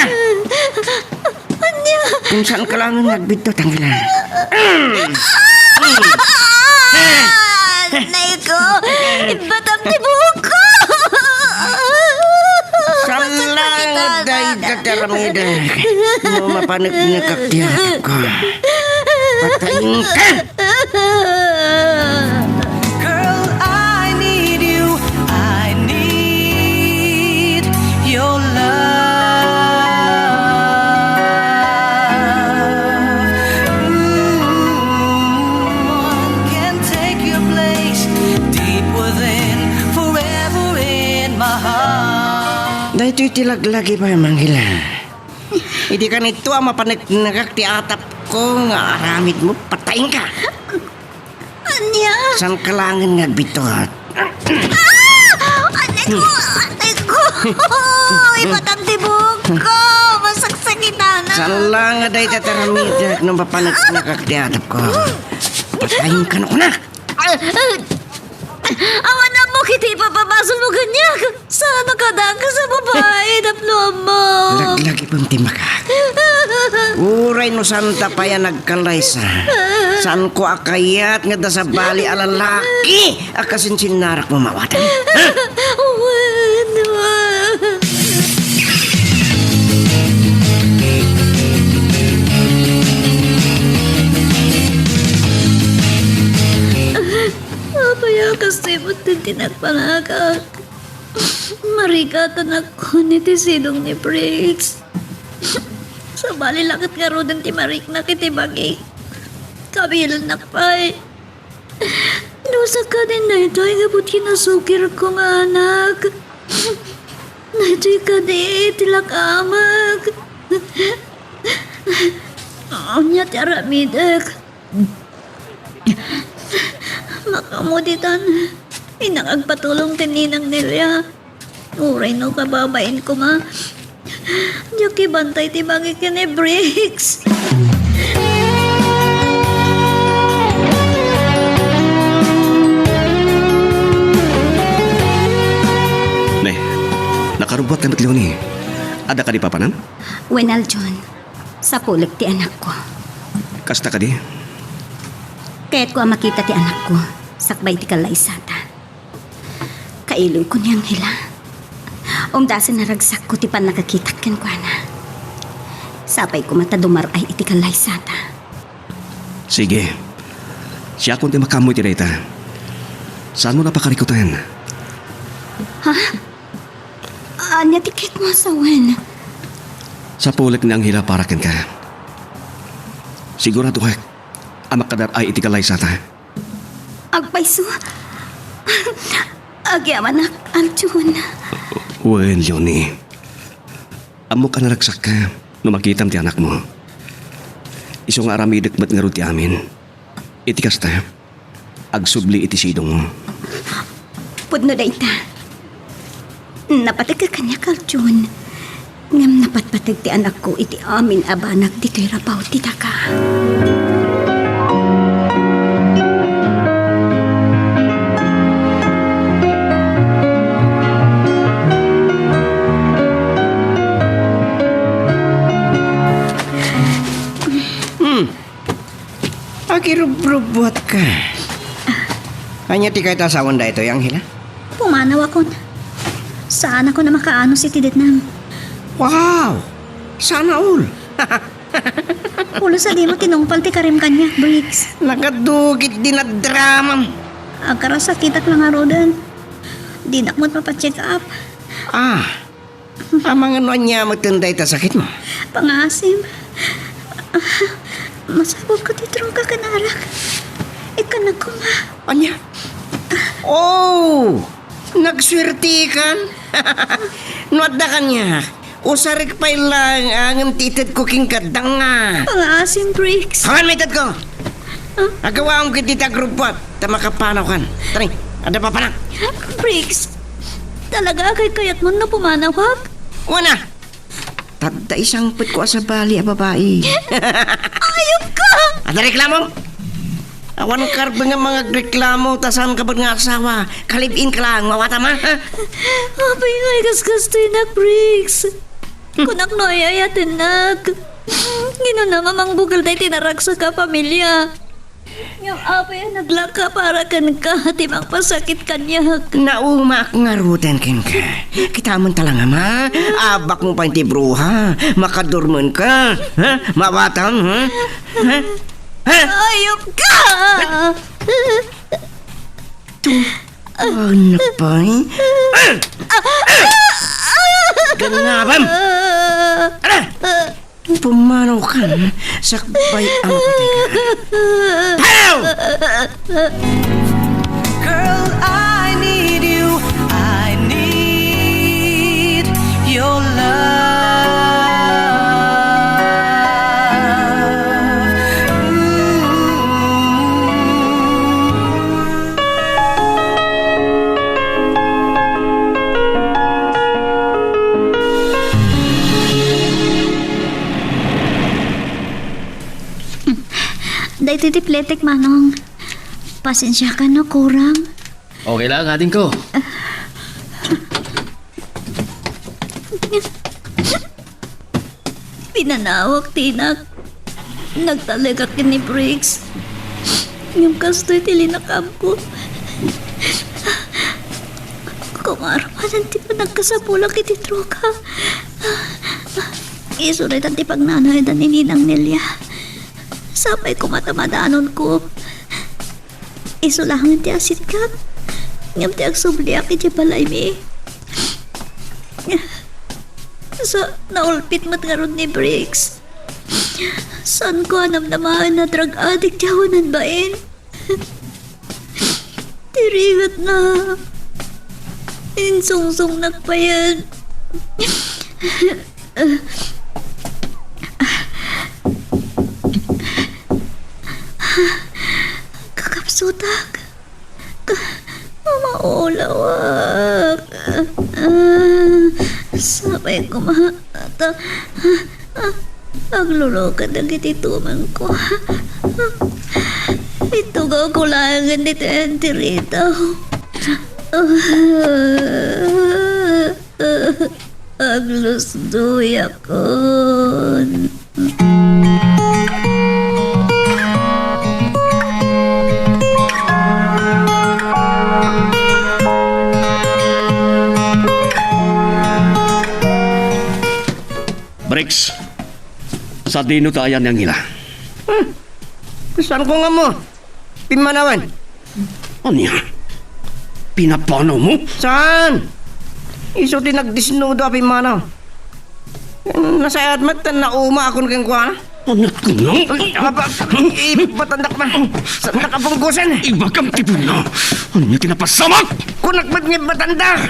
Anya. Kung saan ka lang nagbito tanggilan. Nay ko. Ibatam tibuk ko. Salang day kataramida. Mo mapanik nagakti atap ko. Patayin ka. Girl, I need you. I need your love. One can take your place deep within, forever in my heart. Dahil ito'y tilaglagi pa manghila. Hindi ka nito ang mapanagti atap ko nga aramid mo patayin ka. Anya. San kalangan nga bitot. Anay ko. Ibatam tibuk ko. Masaksakitan na. San lang nga dahi tataramid nung mapanagti atap ko. Patayin ka na. Awan na mo, kiti ipapabasol mo ganyan. Sana kadang ka sa babae, naplo mo. Laglagi pang timbaka. Uray no santa pa yan nagkalaysa. San ko akayat nga da sa bali alalaki. Akasinsin narak mo mawatan. Apaya kasi mo tinagpanagak. Marikatan ako ni Tisidong ni Briggs. Sa bali lakit nga rodan ti Marik na kitibagi. Kabilan na pa'y. Nusa ka din na ito ay gabot kinasukir ko nga anak. Na ito ka di tilak amag. Anya ti aramidak. Makamuditan. Inangagpatulong tininang nilya. Uray no kababain ko ma. Diyo bantay ti bagi kini Briggs. Ne, nakarubot na matliw ni. Ada ka di papanan? Wenal, John. Sa pulik ti anak ko. Kasta ka di? Kaya't ko ang makita ti anak ko. Sakbay ti kalaysatan. Kailoy ko niyang hila. Umdasan naragsak ko ti pan nakakitak ken ko na. Sapay ko matadumar ay iti kalaysata. Sige. Siya kung di makamoy ti dayta. Saan mo napakarikutan? Anya ti kit mo asawan. Sa pulik na ang hila para ken ka. Sigurado ka. Amak kadar ay iti kalaysata. Agpayso. Agyaman na, Arjun. Well, Johnny. Amo ka naragsak ka no makitam ti anak mo. Iso nga aramidak mat nga ro ti amin. Iti kasta. Agsubli iti sidong mo. Pudno dayta. Napatag ka kanya, Arjun. Ngam napatpatag ti anak ko iti amin abanag di kay rabaw ti taka. Akirubrubuat ka. Anya ti kahit asawan da ito, Angela? Pumanaw ako. Saan ako na makaano si Tidit nang? Wow! Sana all! Pulo sa di mo tinungpal ti karim kanya, Briggs. Nakadugit din na drama. Agkara sakitak lang arodan. Di na mo't mapacheck up. Amang ano niya magtanda ita sakit mo? Pangasim. Masabog ko ti trungka kanarak. Ikanag ko ma. Anya? Oh! Nagswerte kan? Nuadda ka niya. Usarik pa lang ang titid ko king kadanga. Pangasim, Briggs. Hawan may tad ko. Agawa ang kitita grupo at tamakapanaw kan. Tari, ada pa panak. Briggs, talaga kay kayat mo na pumanawag? Wana! Tadda isang put ko sa bali a babae. Ayop ka! Ada reklamo? Awan karbe nga mga reklamo tasan ka ba nga asawa? Kalibin ka lang, mawata ma, ha? Apay ngay gasgas to inak, Briggs. Kunak no ayayatin nak. Ngino na mamang bugal tayo tinarag sa ka pamilya. Yung apay naglaka para kan ka, timang pasakit kanyak. Nauma ak nga ruten ken ka. Kita mo talang ama. Abak mo pa yung tibruha. Makadurman ka. Ha? Mawatan, ha? Ha? Ha? Ayop ka! Anak pa, eh? Ganabam! Ala! Pumanaw ka na. Sakbay ang patiga. Palaw! Girl, I need you. I need your love. Day titipletek manong. Pasensya ka no, kurang. Okay lang, ating ko. Pinanawag, tinak. Nagtaligak ni Briggs. Yung kastoy tilinakam ko. Kumaraman ang tipa nagkasapulak iti troka. Isulit ang tipag nanay dan ininang nilya. Sapay kumatamadanon ko. Isulahan ti asit ka. Ngam ti agsubliak iti balay mi. So, naulpit matngarod ni Briggs. Saan ko anamnamaan na drug addict jawanan bain? Tirigat na. Insungsong nagpayan. Kakapsutak. Maulawak. Sabay ko mahata. Aglulokad ang itituman ko. Itugaw ko lang ang dito ang tirito. Aglusdoy ako. Briggs, sa dino tayan niyang hila. Saan ko nga mo? Pimanawan. Anya? Pinapanaw mo? Saan? Iso din nagdisnudo a pimanaw. Nasa admat na uma akong kang kuha na. Ano ko na? Ibatandak na. Saan nakapunggusan? Iba kang tipon na. Ano niya tinapasamak? Kunakmat niya batanda.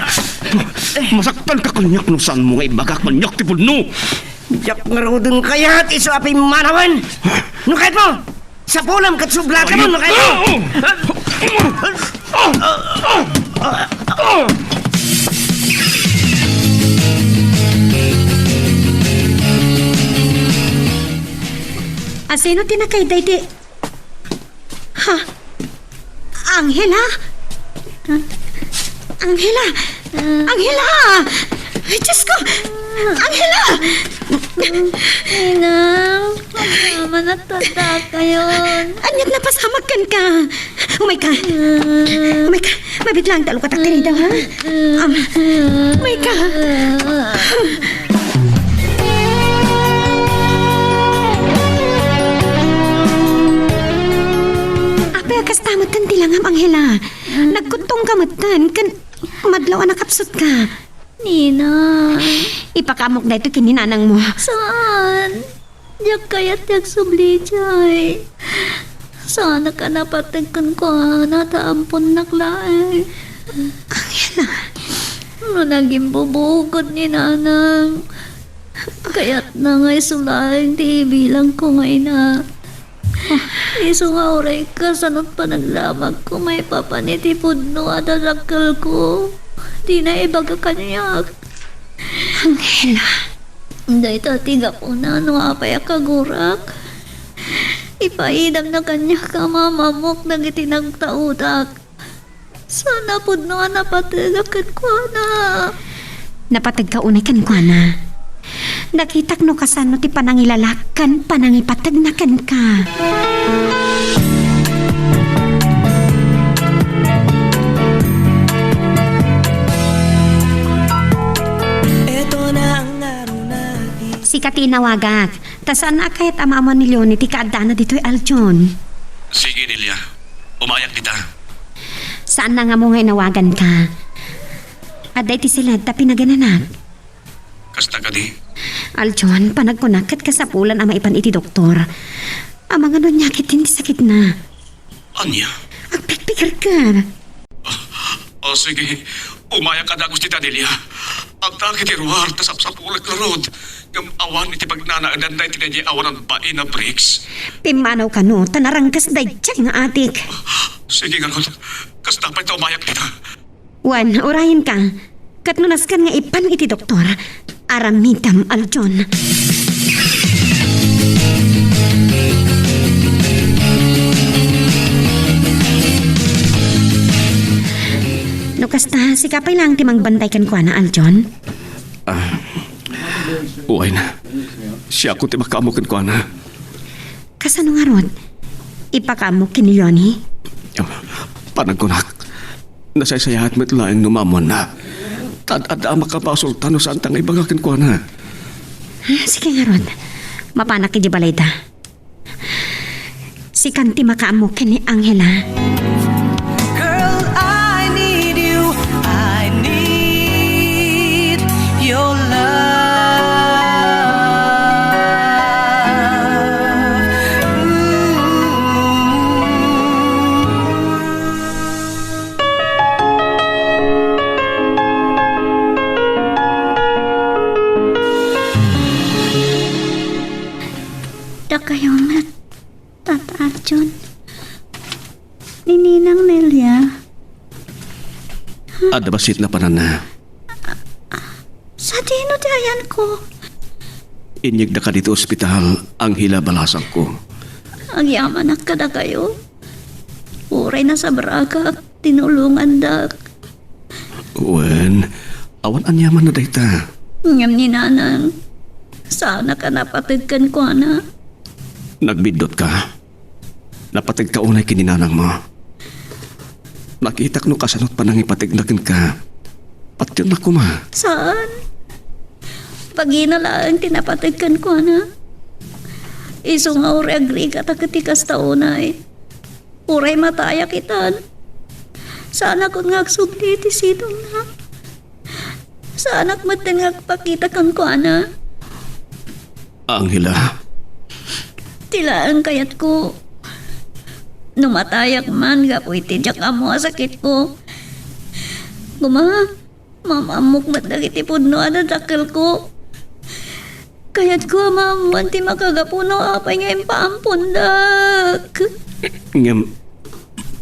Masaktan ka kanyak no saan mo nga ibagak manyak tipon no. Jak ngarudun kaya at iso a pimanawan. Nukait mo! Sa pulam kat sublaka mo, nukait mo! Asino tinakay daydi? Ha? Angela? Angela! Angela! Ay, Diyos ko! Angela! Inang, mama natanda ka yun. Anyat na pasamakan ka. Oh my God! Oh my God! Mabiglang talo ka takti daw, ha? Oh my God! Apay, kastamot kan tilangam, Angela. Nagkuntong kamatan, kan madlaw na kapsot ka. Nina, Ipakamok na ito kininanang mo. saan? Yak kaya't yak subli jay. Sana ka napatagkan ko nataampon naklaay. Angela, Ano naging bubugod ni nanang? Kaya't na nga'y sulaing di bilang ko ngay na. Iso nga oray ka sanot pa naglamag ko may papanitipod no at adakal ko. Di na ibaga kanyak. Angela. Day tatiga po na no apay akagurak. Ipaidam na kanya ka mamamok nang itinagtaudak. Sana po no napatagakat ko na. Napatag ka unay kan kwa na. Nakitak no kasano ti panangilalakan, panangipatagnakan ka. Ito na ang araw na Si katinawagak. Tasaan na kahit ama-ama ni Leonie ti kaadana dito'y Aljon. Sige, Delia. Umayak kita. Saan na nga mo nga inawagan ka? Aday ti sila tapi nagananak. Kasta ka di. Aljon, panagkunakat ka sa pulan ama ipan iti doktor. Amang ano nyakit hindi sakit na. Anya? Agpikpikar ka. O sige, umayak ka na gusto Delia. Ang takit iruhar, tasap-sapulat na rod. Ngam awan iti pagnanaadan na itinadya awan ang bain na bricks. Pimanaw ka no, tanarangkas day tiyang nga atik. Sige nga rod, kas dapat na umayak kita. Wan, orahin ka. Katnunas kan nga ipan iti doktor. Aramitam Aljon. No kasta, si kapay lang timang bantay kan kwa na Aljon. Uway na. Siya ko ti makamukan ko na. Kasano nga rod? Ipakamok kini Leonie? Panagkunak. Nasaysayahat met laing numamon na. Tad-ada makapasultan no saan tangay bagakin ko na. Sige nga rod. Mapanak ki di balayda. Si kanti makaamok kini Angela. Girl, I need you. I need your love. Da kayo mat, Tata Arjun. Nininang Nelia, Ada basit na panan na. sa dino di ayan ko. Inyig na ka dito ospital ang hila balasang ko. Ang yaman na kada kayo. Uray na sa braga, tinulungan dak. Wen, awan anyaman na dayta. Ngam ni nanang, sana ka napatagkan ko na. Nagbidot ka. Napatag ka unay kininanang mo. Nakitak no kasanot pa nang ipatignakin ka. Patyon na kuma. Saan? Paginalaan tinapatagkan ko na. Iso nga uray agri ka takatikas taonay. Uray mataya kitan. Sana ko nga agsubli ti sidong na. Sana matin nga pakita kang ko na. Angela, Tilaan kayat ko. Numatayak man, gapoy tidyak amo sakit ko. Mamamok matagiti pudno ada dakil ko. Kayat ko amamuan ti makagapuno apay nga impaampun dak. ngem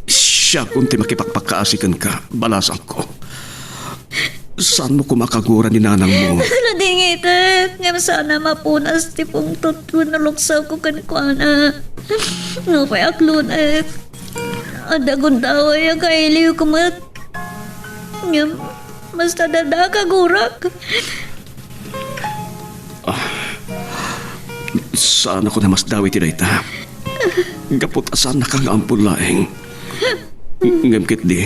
siya kung ti makipagpakaasikan ka, balasang ko. Saan mo kumakagura ni nanang mo? Ladingitek, ngam sana mapunas ti pungtot naluksaw ko kan ko na. Ngapay aklunat. Adagon daw ay kailiw kumat. Ngam, mas tadada kagurak. Saan ako na mas dawit ti dayta? Gapot asan na kang ampun laeng. Ngamkit di.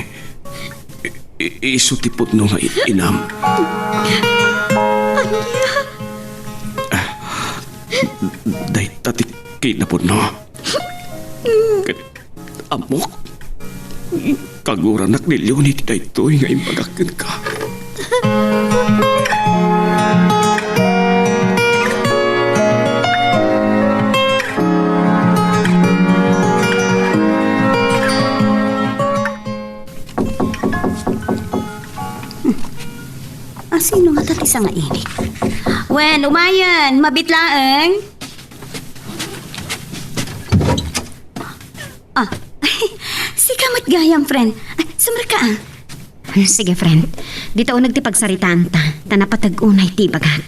Isutipot no nga inam. Day tatik kinapod no. Amok. Kaguranak ni Leonie ti daytoy nga impagakin ka. Sino nga tati sa nga init? Wen, umayan, mabitlaeng. Si kamot gayang, friend. Sumra ka ah. Sige, friend. Dito o nagtipagsaritaan ta. Tanapatag-unay ti bagat.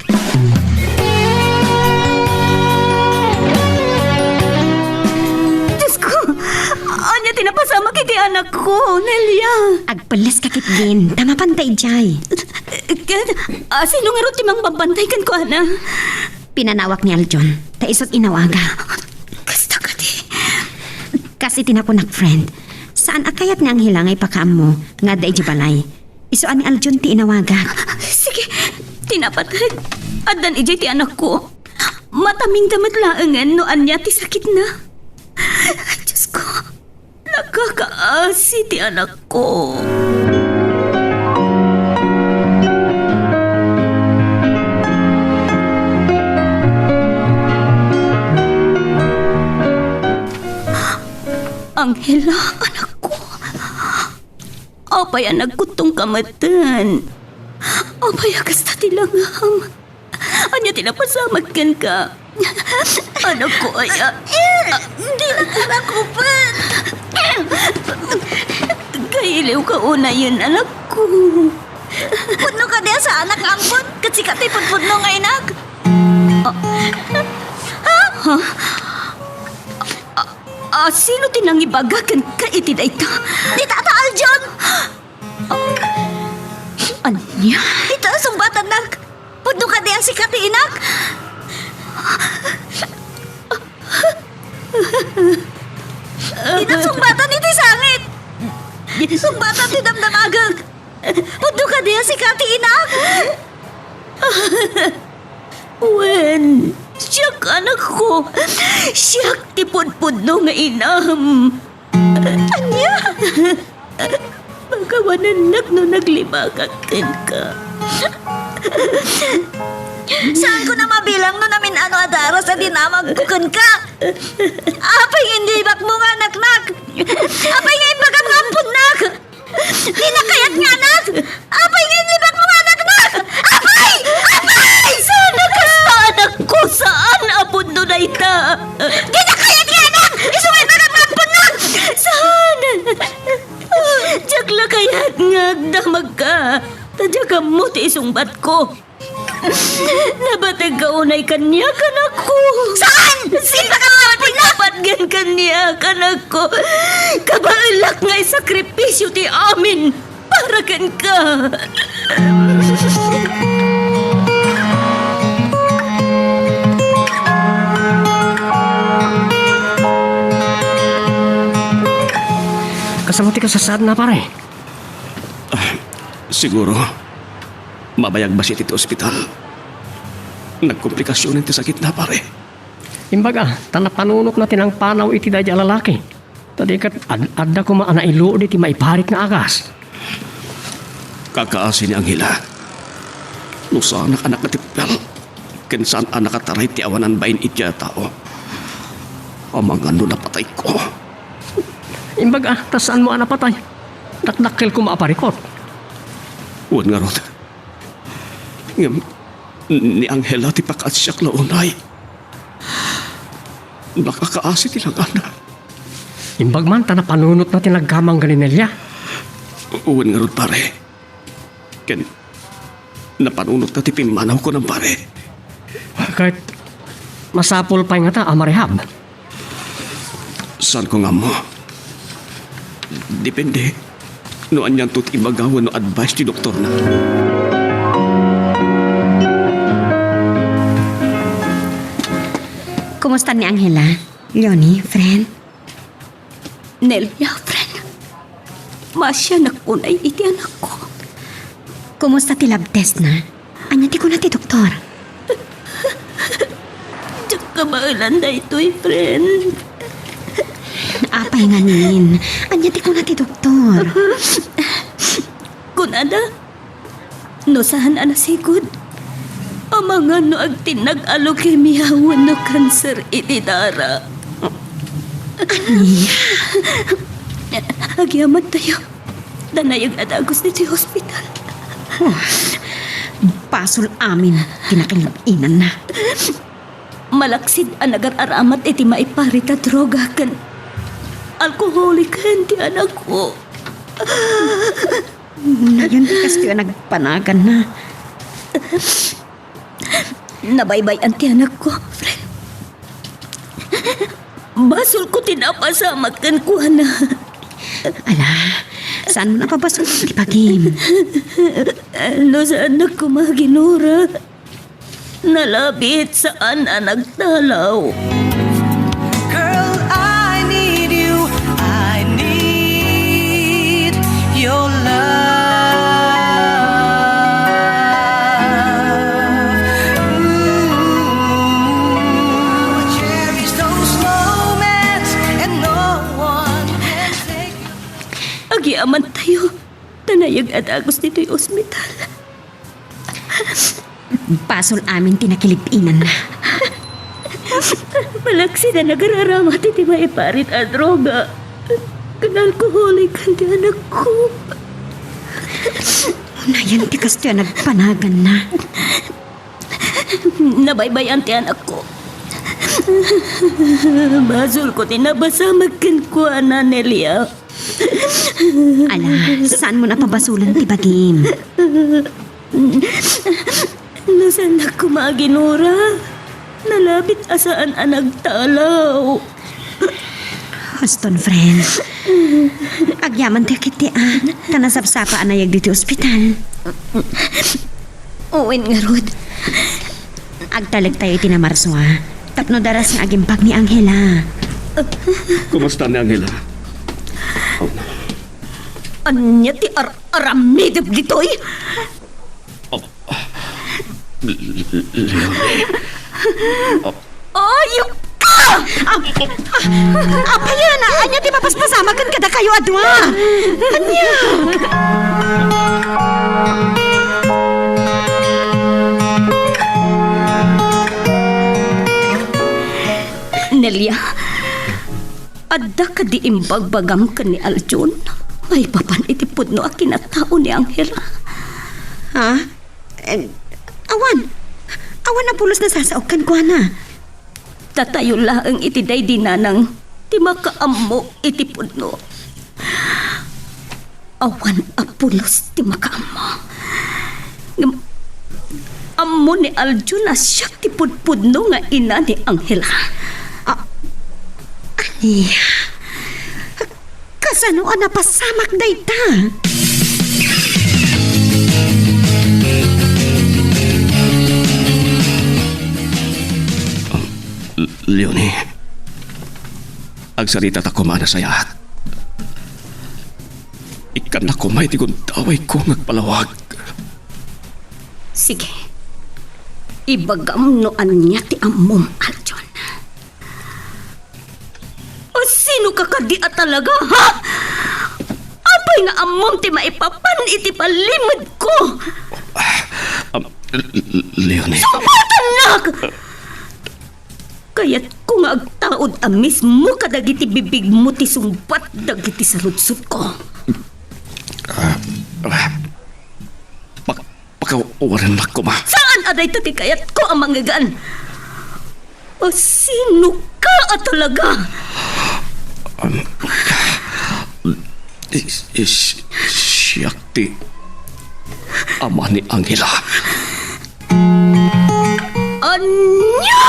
Diyos ko, anya tinapasama kiti anak ko, Nelia. Agpalas kakit din. Tama pantay jay. Sino nga rin timang babantay kan ko, ana? Pinanawak ni Aljon. Taisot inawaga. Gusto ka di. Kasi tinapunak, friend. Saan akayat nga ang hilangay pakaam mo nga day balay. Isuan ni Aljon ti inawaga. Sige, tinapatag. Adan ijay ti anak ko. Mataming damat laangan no anya ti sakit na. Diyos ko, nakakaasi ti anak ko. Angela, anak ko. Apay ang nagkutong kamatan. Apay agasta tilangam. Anya tinapasamag kan ka. Anak ko aya. Hindi na karakupan. Kailiw ka una yun, anak ko. Puno ka diya sa anak ampun. Kasi katay punpuno nga inak. Sino tinangibagakan ka iti dayta? Di tata Aljon! Anya? Ito ang sumbatan nak. Puno ka diya si kati inak. Inasumbatan iti sangit. Sumbatan ti damdamagag. Puno ka diya si kati inak. Wen, siyak anak ko. Siyak ti pudpudno nga inam. Anya? Pagkawananak no naglibagakin ka. Saan ko na mabilang no namin ano adara sa dinamagkukan ka? Apay hindi bak mo nga naknak. Apay nga ibagang ngampun nak. Di na kayat nga nak. Apay nga hindi bak mo nga naknak. Apay! Apay! Sana kasta anak ko saan apod no na ita. Di na kayat nga nak. Isumay ba ng ngampun nak? Saan? Diyak kayat nga agdamag ka. Tadya ka mo ti isungbat ko. Nabatag ka unay kanya kanak ko. Saan? Sino ka nga pinabatgan kanya kanak ko? Kabailak nga sakripisyo ti amin para kan ka. Kasama ti kasasad na pare. Siguro, mabayag ba siya dito ospital? Nagkomplikasyon ti sakit na pare. Imbaga, tanapanunok natin ang panaw iti dadya lalaki. Tadi kat adda ko maana ilo di ti maiparit nga agas. Kakaasi ni Anghela. No saan anak na tipel. Kinsan anak kataray ti awanan bayin itya tao. Amang ano na patay ko. Imbaga, tasaan mo ana patay? Dakdakkel ko maaparikot. Uwan nga ron. Ni Anghela ti pakasyak launay. Nakakaasi tilang anak. Imbag man, tanapanunot natin nagkamang galinelya. Uwan nga ron pare. Ken, napanunot na ti pimanaw ko ng pare. Kahit masapol pa nga ta, amarehab. Saan ko nga mo? Depende. No anyan tut ibagawan no advice ti doktor na. Kumusta ni Angela? Leonie, friend? Nelia, friend. Masya nakunay iti anak ko. Kumusta ti lab test na? Anya ti ko na ti doktor. Diyak kabailan na ito'y friend. Apay nga nin. Anya ti ko na ti doktor. Kunada, no saan anasigod? Amang no ag tinag-alukemia wano cancer iti dara. Agyaman tayo. Danayag adagos ni hospital. Pasol amin. Kinakilipinan na. Malaksid ang nagar-aramat iti maiparita droga kan alkoholik ti anak ko. Na yun kasi yung nagpanagan na. Nabaybayan ti anak ko, friend. Basol ko tinapasamat kan kuha na. Ala, saan mo napabasol ti Pagim? No saan nagkumaginura? Nalabit saan ang nagtalaw. Girl, I need you. I need your love. Ooh, cherish those moments, and no one can take you. Agyaman tayo. Tanayag at agos dito'y ospital. Pasol amin tinakilipinan na. Malaksid na nagararamat iti maiparit a droga. Kanalkoholik ti anak ko. Na yun ti kasi yung nagpanagan na. Nabaybayan ti anak ko. Basol ko tinabasamag kan kuha na Nelia. Ala, saan mo napabasulan ti Pagim? Nasaan na kumaginura? Nalabit asaan ang nagtalaw. Huston, friend. Agyaman ti kiti Tanasapsapa anayag dito ospital. Uwin nga, Rod. Agtalag tayo tinamarso Tapno daras nga agimpag ni Angela. Kumusta ni Angela? Anya ti aramidib ditoy? Ayok ka! Apa yan? Anya ti mapaspasama kan kada kayo adwa. Anya? Nelia, adda ka di imbagbagam ka ni Aljon. May papan itipod no akinatao ni Angela. Ha? Awan. Awan na pulos na sasaokan ko na. Tatayo laang itiday dinanang ti makaammo itipod no. Awan apulos ti makaammo. Ammo ni Aljon na siya tipudpud no nga ina ni Angela. Ay, kasano ang napasamak dayta? Leonie, agsalita ta kumana sa yahat. Ikan na kumay ti kung taway ko ngagpalawag. Sige. Ibagam no anya ti ammom Aljon. O sino ka kadi at talaga, ha? Apay nga ammom ti maipapan iti palimod ko. Leonie. Sumbatan nak! Kaya't kung agtaod amis mo kadagiti bibig mo ti sumbat dagiti saludsud ko. Pakawaran na ko, ma. Saan aday ti kayat ko ang manggagan? O sino ka at talaga? Siyak ti ama ni Angela. Anya!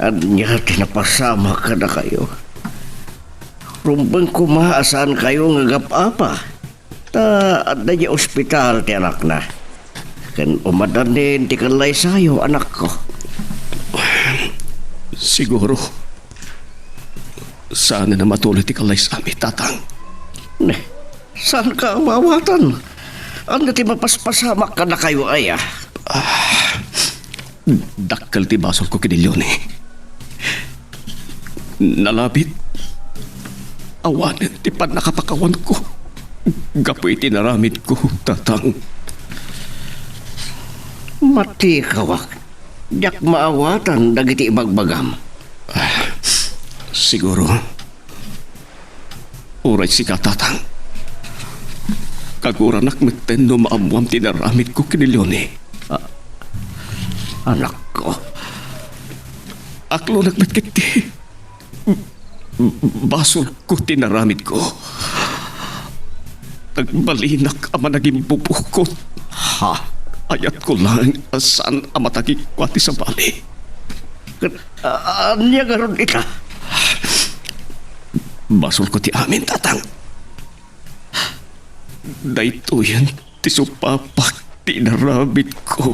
Anya, tinapasama ka na kayo. Rumbang kumaasan kayo nga gapapa. Ta, at na ospital ti anak na. Kan umadanin ti kalay sayo, anak ko. Siguro, sana na matuloy ti kalay sa amin, tatang. Ne, saan ka umawatan? Ano ti mapaspasamak ka na kayo ay Dakkel ti basol ko kinilyon eh. Nalabit. Awanan ti panakapakawan ko. Gapoy tinaramid ko, tatang. Mati kawak. Yak maawatan dagiti ibagbagam. Siguro, uray si katatang. Kaguranak meten no maamuam tinaramid ko kinilyon eh. Anak ko. Aklo nagmatkiti. Basol ko tinaramid ko. Nagbalinak ama naging bubukot. Ha? Ayat ko lang asan ama tagikwati sa bali. Anya garon ita? Basol ko ti amin, tatang. Dahito yan, ti supapak tinaramid ko.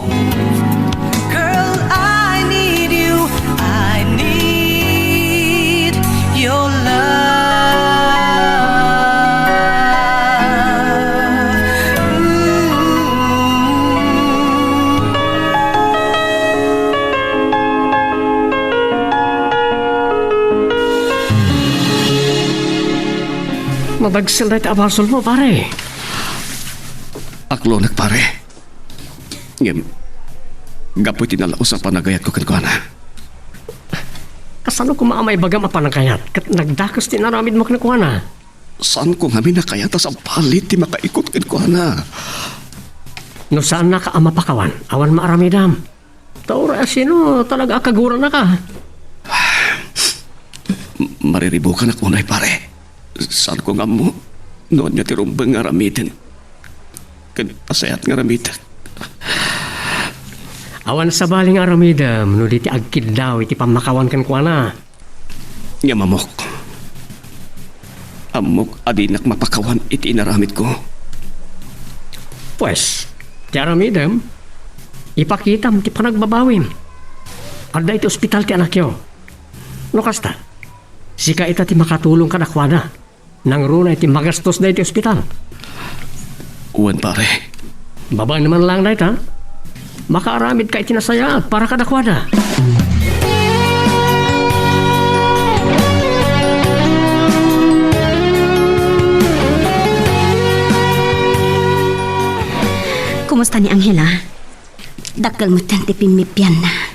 Girl, I need you. I need your Mabagsil na iti abasol mo, pare. Aklo nagpare. Ngem, gapoy tinalaos ang panagayat ko kankwana. Kasano ko maamay bagam apanagkayat? Kat nagdakas tinaramid mo kinakuha na. Saan ko nga minakayata sa balit ti makaikot kankwana? No saan na ka ama pakawan? Awan maaramidam. Taura sino talaga akagura na ka? Mariribukan ako unay pare. Saan ko nga mo? Noon niya tirumbang nga ramitin. Kan pasayat nga ramitin. Awan sa baling aramidam, no diti agkid daw iti pamakawan kan kuha na. Nga mamok. Amok adinak mapakawan iti inaramid ko. Pues, ti aramidam, ipakitam ti panagbabawim. Adda iti ospital ti anak yo. No kasta, sika ita ti makatulong ka nakwada. Nang runa iti magastos na iti ospital. Uwan pare. Babay naman lang na ita. Makaaramid ka itinasaya para ka nakwada. Kumusta ni Angela? Dakal mo tanti pimipyan na.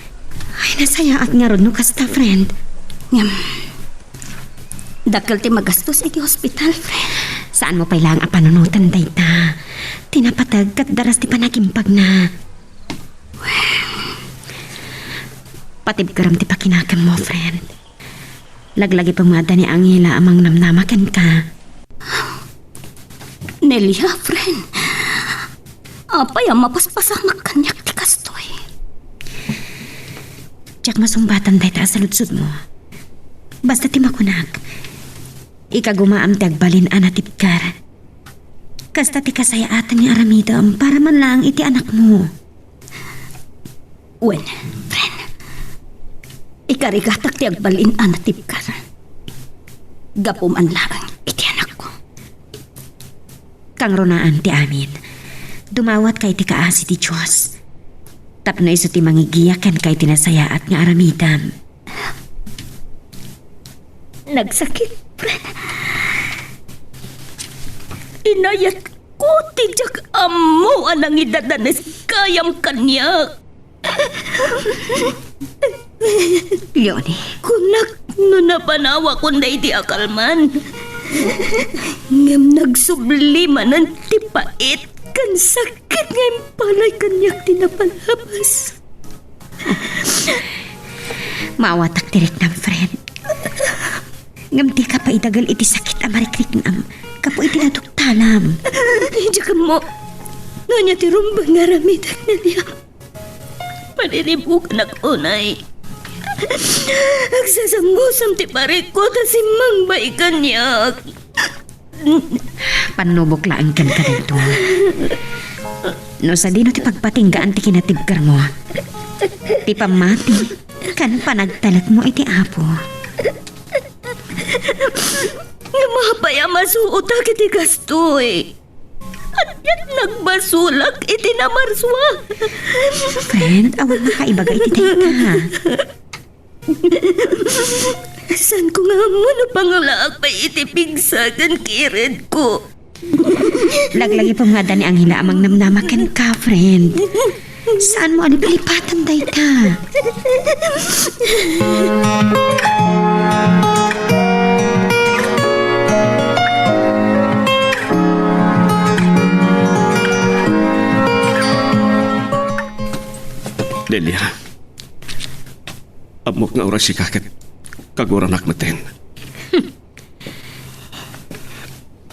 Ay, nasaya at nga ron no kasta, friend. Ngam. Dakal ti magastos iti hospital, friend. Saan mo pailang apanunutan dayta? Tinapatag kat daras ti panagimpag na. Patib karam ti pakinakam mo, friend. Laglagi pamada ni Angela amang namnamakan ka. Nelia, friend. Apay ang mapaspasamak kanyak ti kastoy. Tiyak masumbatan dayta sa lutsud mo. Basta ti makunak. Ikagumaam ti agbalin anatipkar. Kasta ti kasayaatan ni aramidam para man lang iti anak mo. Wen, friend. Ikarigatak ti agbalin anatipkar. Gapuman lang iti anak ko. Kang runaan ti amin. Dumawat kay ti kaasi ti Diyos. Tapno iso ti mangigiyakan kay tinasayaat nga aramidam. Nagsakit, friend. Inayat ko ti jak amo anang idadanes kayam kanyak. Leonie, Kunak no napanawa kunday ti akalman. Ngam nagsubliman ti pait kan sakit ngayon palay kanyak tinapalabas. maawatak tirik ng friend. Ngam di ka pa idagal iti sakit amarikrik ngam. Kapo iti natuktalam. Diyan mo. Nanya ti rumbang naramitan na niya. Paniribukan ako, nay. Agsasanggusam ti pariko ta si Mang Baikanyak. Panubok laang kan ka dito. No sa dino ti pagpatinggaan ti kinatibkar mo. Ti pamati, kan panagtalag mo iti apo. Nga mapaya masuota kiti gastoy. At yan nagbasulak iti namarswa. Friend, awan makaibaga iti ka. San ko nga mo na pangalaak pa iti pigsagan kired ko. Laglagi pa nga ni Angela amang namnamakan ka, friend. Saan mo alipalipatan day ka? Delia, amok nga oras si kakit kaguran akmaten.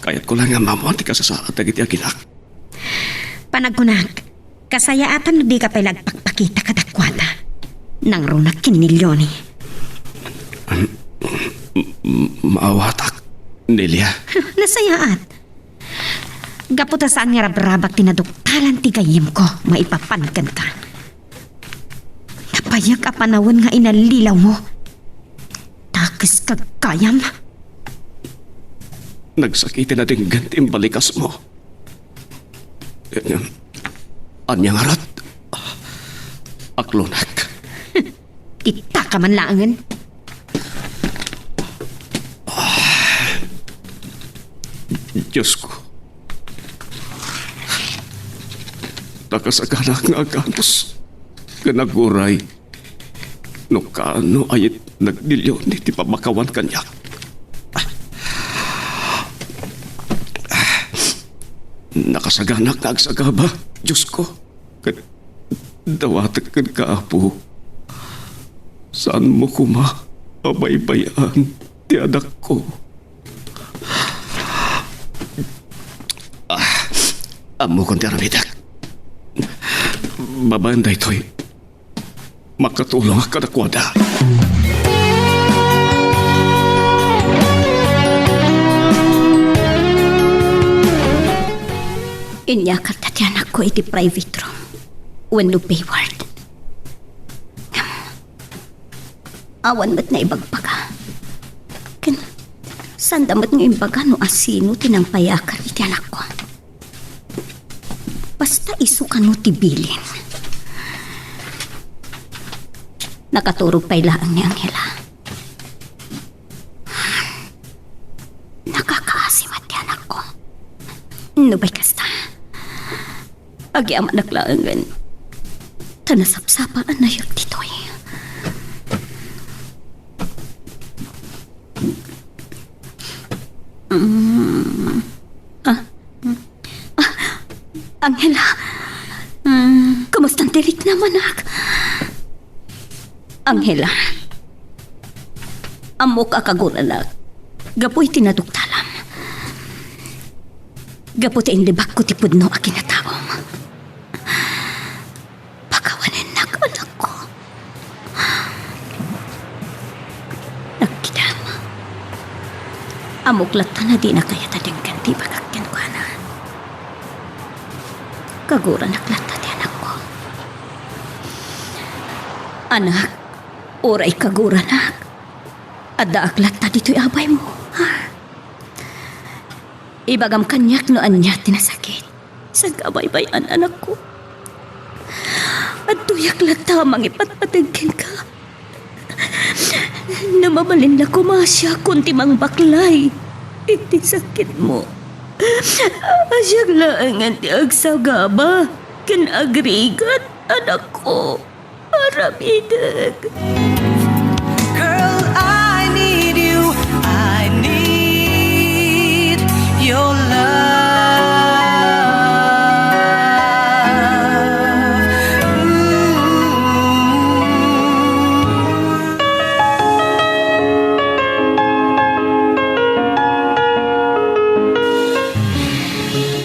Kayat ko lang nga mamon ti kasasaat agiti aginak. Panagkunak, kasayaatan no di ka pala pagpakita kadakwata. Nang runak kinilyo ni. Maawatak, Delia. Nasayaat. Gaputa saan nga rabrabak tinaduktalan ti gayim ko, maipapankan ka. Napayak a panawon nga inalilaw mo. Takis kagkayam. Nagsakiti na din gantim balikas mo. Anyang arat. Aklonak. Kita ka man laangan. Diyos ko. Nakasagana nga aganos. Kanaguray. No kaano ayit nagdilyon ni ti pamakawan kanyak. Nakasagana nga agsagaba. Diyos ko. Dawatag kan kaapo. Saan mo kuma abaybayan ti anak ko? Amo kong tiramidak. Babanday to'y makatulong ka na kwada. Inyakar tati anak ko iti private room. When no pay ward. Awan mat na ibagbaga. Ken, saan damat nga imbaga no asino tinang payakar iti anak ko. Basta isukan mo tibilin. Nakaturog pa ilaan ni Angela. Nakakaasimat ti anak ko. Nubay kasta. Agi ama naglaangan. Tanasapsapaan na yung titoy. Angela, kumusta ang tirik naman, nak? Angela, amok akaguran na. Gapoy tinaduktalam. Gapoy indibak ko tipudno a kinatawam. Pagawanin na anak ko. Nagkidam. Amok lata na di na kaya tading ganti bagakyan ko na. Kagura naklata di anak ko. Anak, oray kagura nak. Ada aklata dito'y abay mo. Ha? Ibagam kanyak no anya tinasakit. Sa gabay-bayan anak ko. At tuyak lata mang ipatpatagkin ka. Namabalin na kumasya kunti mang baklay. Iti sakit mo. Asyag laangan ti agsagaba. Kinagrigat anak ko. Arabidag. Girl, I need you. I need your love.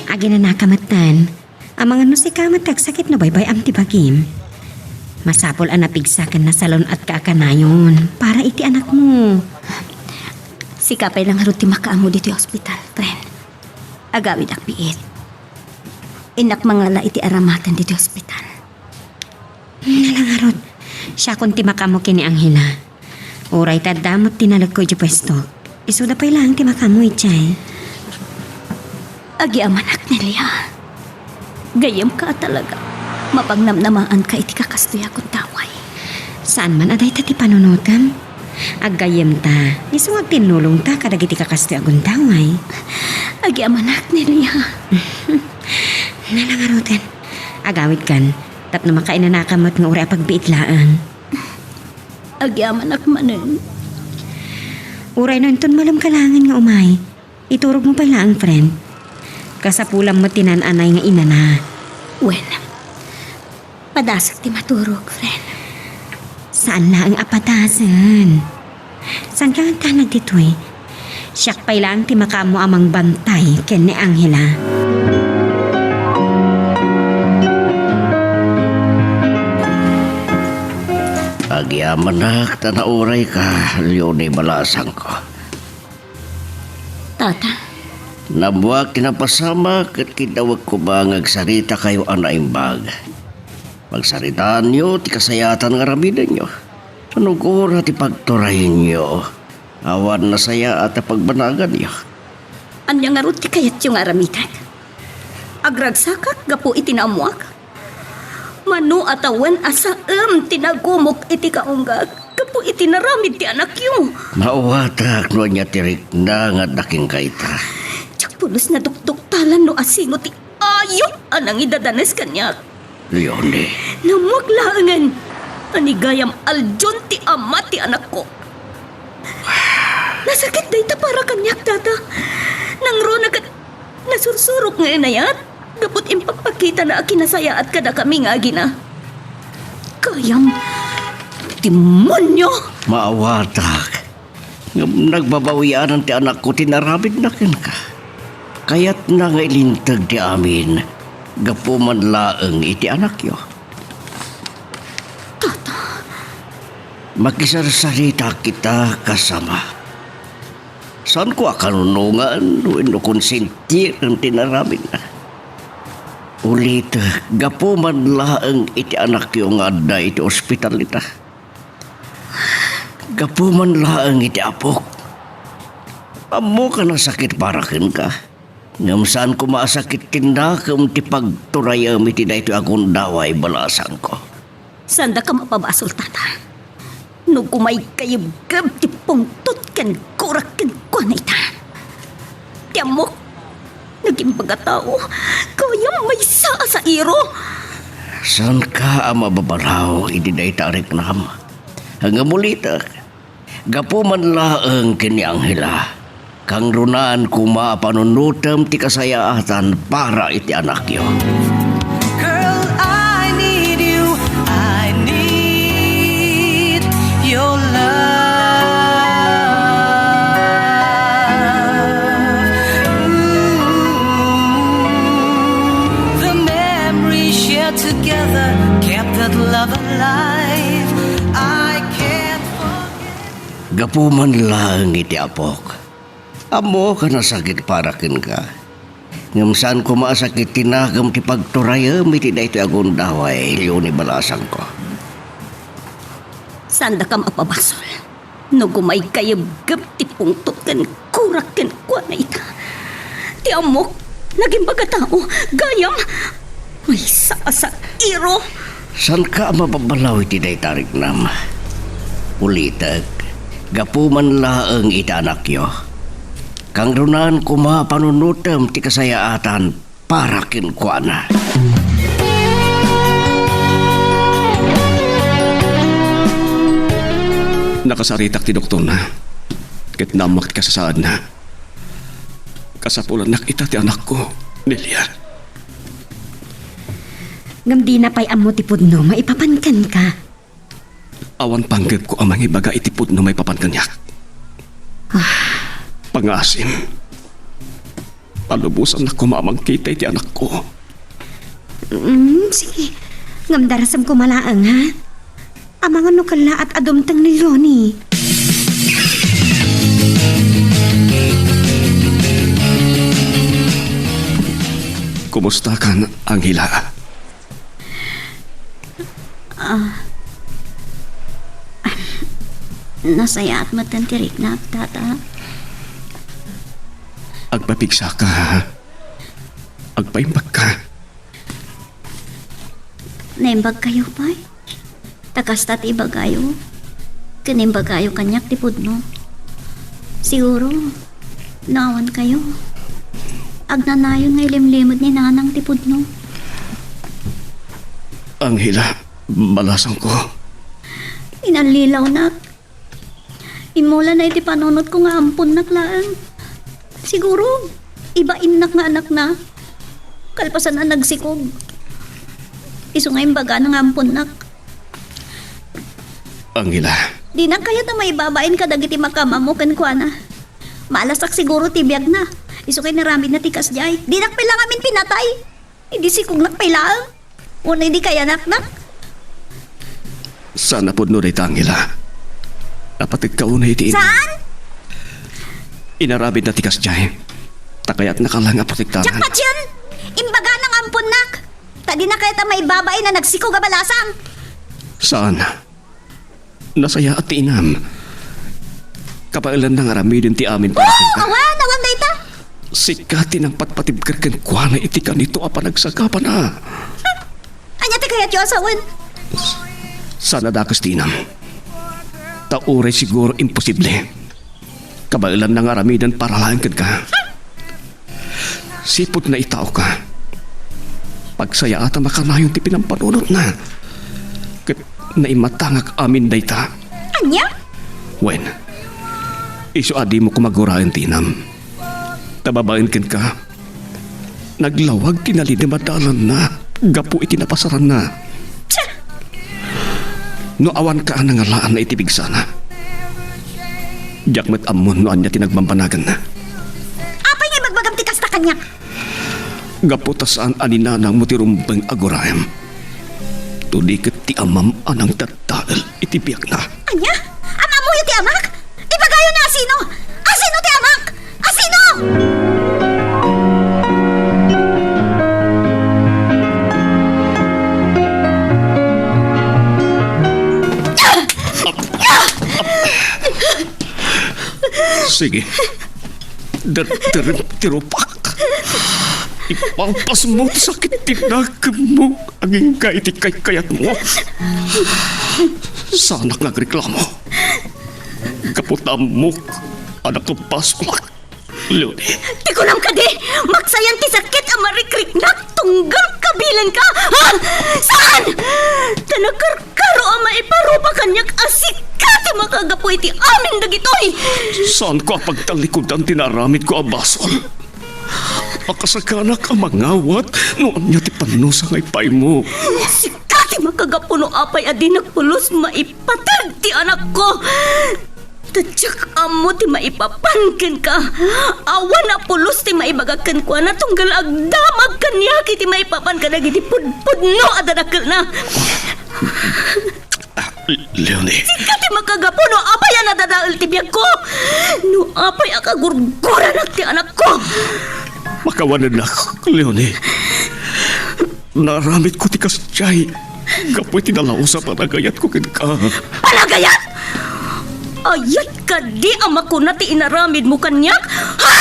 Agi na nakamatan. Ang mga nusikamat kagsakit na baybay ang tibagim. Masapol ang napigsakan na salon at kaakanayon para iti anak mo. Sikapay lang haruti makaamo dito yung hospital, friend. Agawid ak piit. inak mga la iti aramatan dito ospital. Nalangarod, siya kung timakamo kini Angela. Uray tadamot tinalag ko di pwesto. Isuda pa ilang timakamo itchay. Agi amanak Nelia. Gayam ka talaga. Mapangnamnamaan ka iti kakastoy akong taway. Saan man aday ta ti panunutan? Agayem ta, isong agtinulong ta kadag iti kakastoy agun taway. Agi amanak Nelia. Nalangaroten, agawid kan, tapno makainanakamot nga uri apagbiitlaan. Agi amanak manen. Uray no inton malam kalangan nga umay. Iturog mo pala ang friend. Kasapulang mo tinananay nga ina na. Wen, padasak ti maturog, friend. Saan na ang apatasan? Saan ka ang tanag dito'y? Siyak pa ilang ti makamo amang bantay ken ni Angela. Agyaman na, tanauray ka, Leonie Balasang ko. Tata, Nabuwag kinapasama kat kinawag ko ba ngagsarita kayo anaimbag. Pagsaritaan nyo, ti kasayatan nga ramidan nyo. Sanugura ti pagturahin nyo. Awan na saya at pagbanagan nyo. anya nga ruti kayat yung aramitan. Agragsakak gapo itinamuak. Mano atawan asa tinagumok iti kaunggag. Gapo itinaramid ti anak yung. Mauwatak no niya tirik na nga daking kaita. Pulos na dukduktalan no asino ti ayo anang idadanes kanya. Leonie, Namaglaangan. Anigayam aljon ti ama ti anak ko. Nasakit day ta para kanyak tata. Nang ro nasursurok nga inayat. Gapot impagpakita na akinasaya at kada kami nga agina. Kayam demonyo. maawatak. Nagbabawianan ti anak ko tinarabid na kin ka. Kaya't na nga ilintag ti amin, gapuman laeng iti anak yo. Tata. Makisarsarita kita kasama. Saan ko akanunungan no konsentir ang tinarabid na? Ulit, gapuman laeng iti anak yo nga adda iti ospital nita. Gapuman laeng iti apok. Amo ka na sakit parakin ka. Ngam saan ko maasakit tinakam ti pagturayam iti dayto akong daway balasang ko. Sanda ka mapabasol, tata. No kumay kayab-gab ti pungtot ken kurak ken kwanita. Tiamok, naging pagkatao, kaya may saa sa iro. Saan ka ang mababaraw iti dayta reklam? Hanggang mulita, gapuman laeng kini Angela. Kang runaan kuma panunutam ti kasayaatan para iti anak yo. Girl, I need you. I need your love. The memories shared together kept that love alive. I can't forget. Gapuman lang iti apok. Amo ka nasakit parakin ka. Ngam saan ko maasakit tinagam ti pagturayam iti dayto agon daway Leonie Balasang ko. Sanda ka mapabasol. No kumay kayab-gab ti pungtot ken kurak ken kwanita. Tiamok, naging pagkatao, gayam, may saa sa iro. Saan ka mapabalaw iti dayta reklam? Ulitag, gapuman laeng iti anak yo. Kang runaan kuma panunutam ti kasayaatan para kinkwana. Nakasaritak ti doktor na. Ket namak kasasaad na. Kasapulan nakita ti anak ko, Nelia. Ngam di na pa'y amo ti pudno, maipapankan ka. Awan panggap ko amang ibaga itipod no may papankanyak. Pangasim. Palubusan na kumamang kita iti anak ko. Sige, ngam darasam ko malaang ha. Amangan no kala at adumtang ni Ronnie. Kumusta ka, Angela? Nasaya at matantirik na, tata. Agpapigsa ka, ha? Agpaimbag ka. Naimbag kayo, pay? Takastat ibagayo. Kanimbagayo kanyak tipod mo. Siguro, nawan kayo. Agnanayon nga ilimlimod ni nanang tipod mo. Angela, malasang ko. Inalilaw nak. Imula na iti panunot ko nga ampun naklaan. Siguro, ibain nak nga anak na. Kalpasan na nagsikog. Iso nga imbaga ng ampun nak. Angela, Di na kayo na may babain ka dagiti makama mo kan kwa na. Malasak siguro tibiyag na. Iso kay naramid na tikas jay. Di nakpailang amin pinatay. Hindi sikog nakpailang. Una hindi kaya naknak. sana po no rita, Angela. Dapat ikauna itiin. Saan? Inarabid na tikas jay. Takayat nakalang aprotektaran. Jakpat yun! Imbaga ng ampun nak. Tadi na kayo ta may babain na nagsikog abalasang. Saan? Nasaya at tinam. Kapailan nang aramidin ti amin para kita. Awan, awang dayta. Sikatin ang patpatibkarkan kwa na itikan ito apa nagsagapan na. Anya ti kaya tiyo asawan. Sana dakas tinam. Tauray siguro imposible. Kabailan nang aramidan para langkad ka. Sipot na itao ka. Pagsaya ata makanayon ti pinampanunot na. Kat naimatangak amin dayta. Anya? Wen, iso adi mo kumagurayan tinam. Tababain ken ka. Naglawag kinalidimadalan na. Gapu itinapasaran na. No awan ka ang nangalaan na itibig sana. Diyak met amon no anya tinagmampanagan na. Apay nga magbagam ti kasta kanya. Gaputasaan aninanang mo ti rumbeng agurayam. Tudiket ti amam anang tataal itibiyak na. Anya? Ama mo yung ti amak? Ibagayo na asino? Asino ti amak? Asino? Sige. Tirupak. Ipampas mo sakit tinagam mo. Aging kaitikay-kayat mo. Sana nagreklamo. Kaputam mo. Anak ko pasulak. Leonie. Di ko lang ka di. Maksayan ti sakit ang marikrik na. Tunggal kabilan ka. Ha? Saan? Tanakarkaro ang maiparupa kanyak asik ka ti makagapoy ti amin dagitoy. Saan ko pagtalikodan tinaramid ko ang basol? Makasaganak ang mangawat noon niya ti panusa ngay pay mo. Sikati makagapuno apay adi nagpulos maipatag ti anak ko. Tadyak amo ti maipapangkin ka. Awan na pulos ti maibagakan ko na tunggal agdamag kanyaki ti maipapan ka na giti pudpudno adanakil na. Leonie. Sikati makagapuno apay ang nadadaal ti biyag ko. No apay akagurgura na ti anak ko. Makawanan na ako, Leonie. Naramit ko ti kasjay. Kapoy tinalao sa panagayat ko kin ka. Panagayat? Ayat ka di ama ko na ti inaramid mo kanyak? Ha?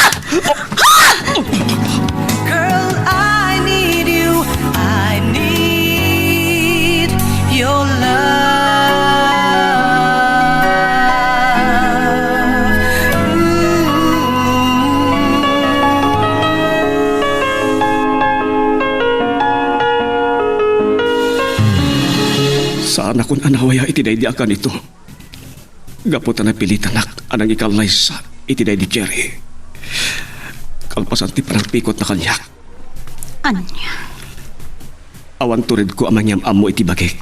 Girl, I need you. I need your love. Saan akong anawaya itinaydiakan ito? Gaputan na pilitanak anang ikalay sa itinay di Jerry. Kalpasan ti parang pikot na kanyak. Anya? Awan turid ko amang amo iti bagik.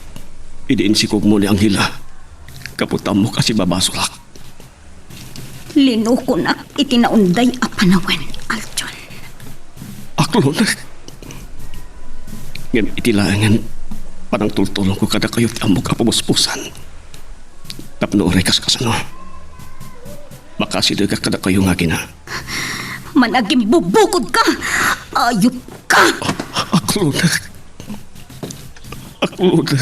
Idiin si kog muli ang hila. Kaputan mo kasi babasulak. Linuko na itinaunday a panawen, Aljon. Aklo na. Ngam itilaangan parang tultulong ko kada kayo ti amo kapumuspusan. Tapno oray kas-kasano. Makasidag ka kada kayo nga gina. Managing bubukod ka! Ayop ka! Aklunak. Aklunak.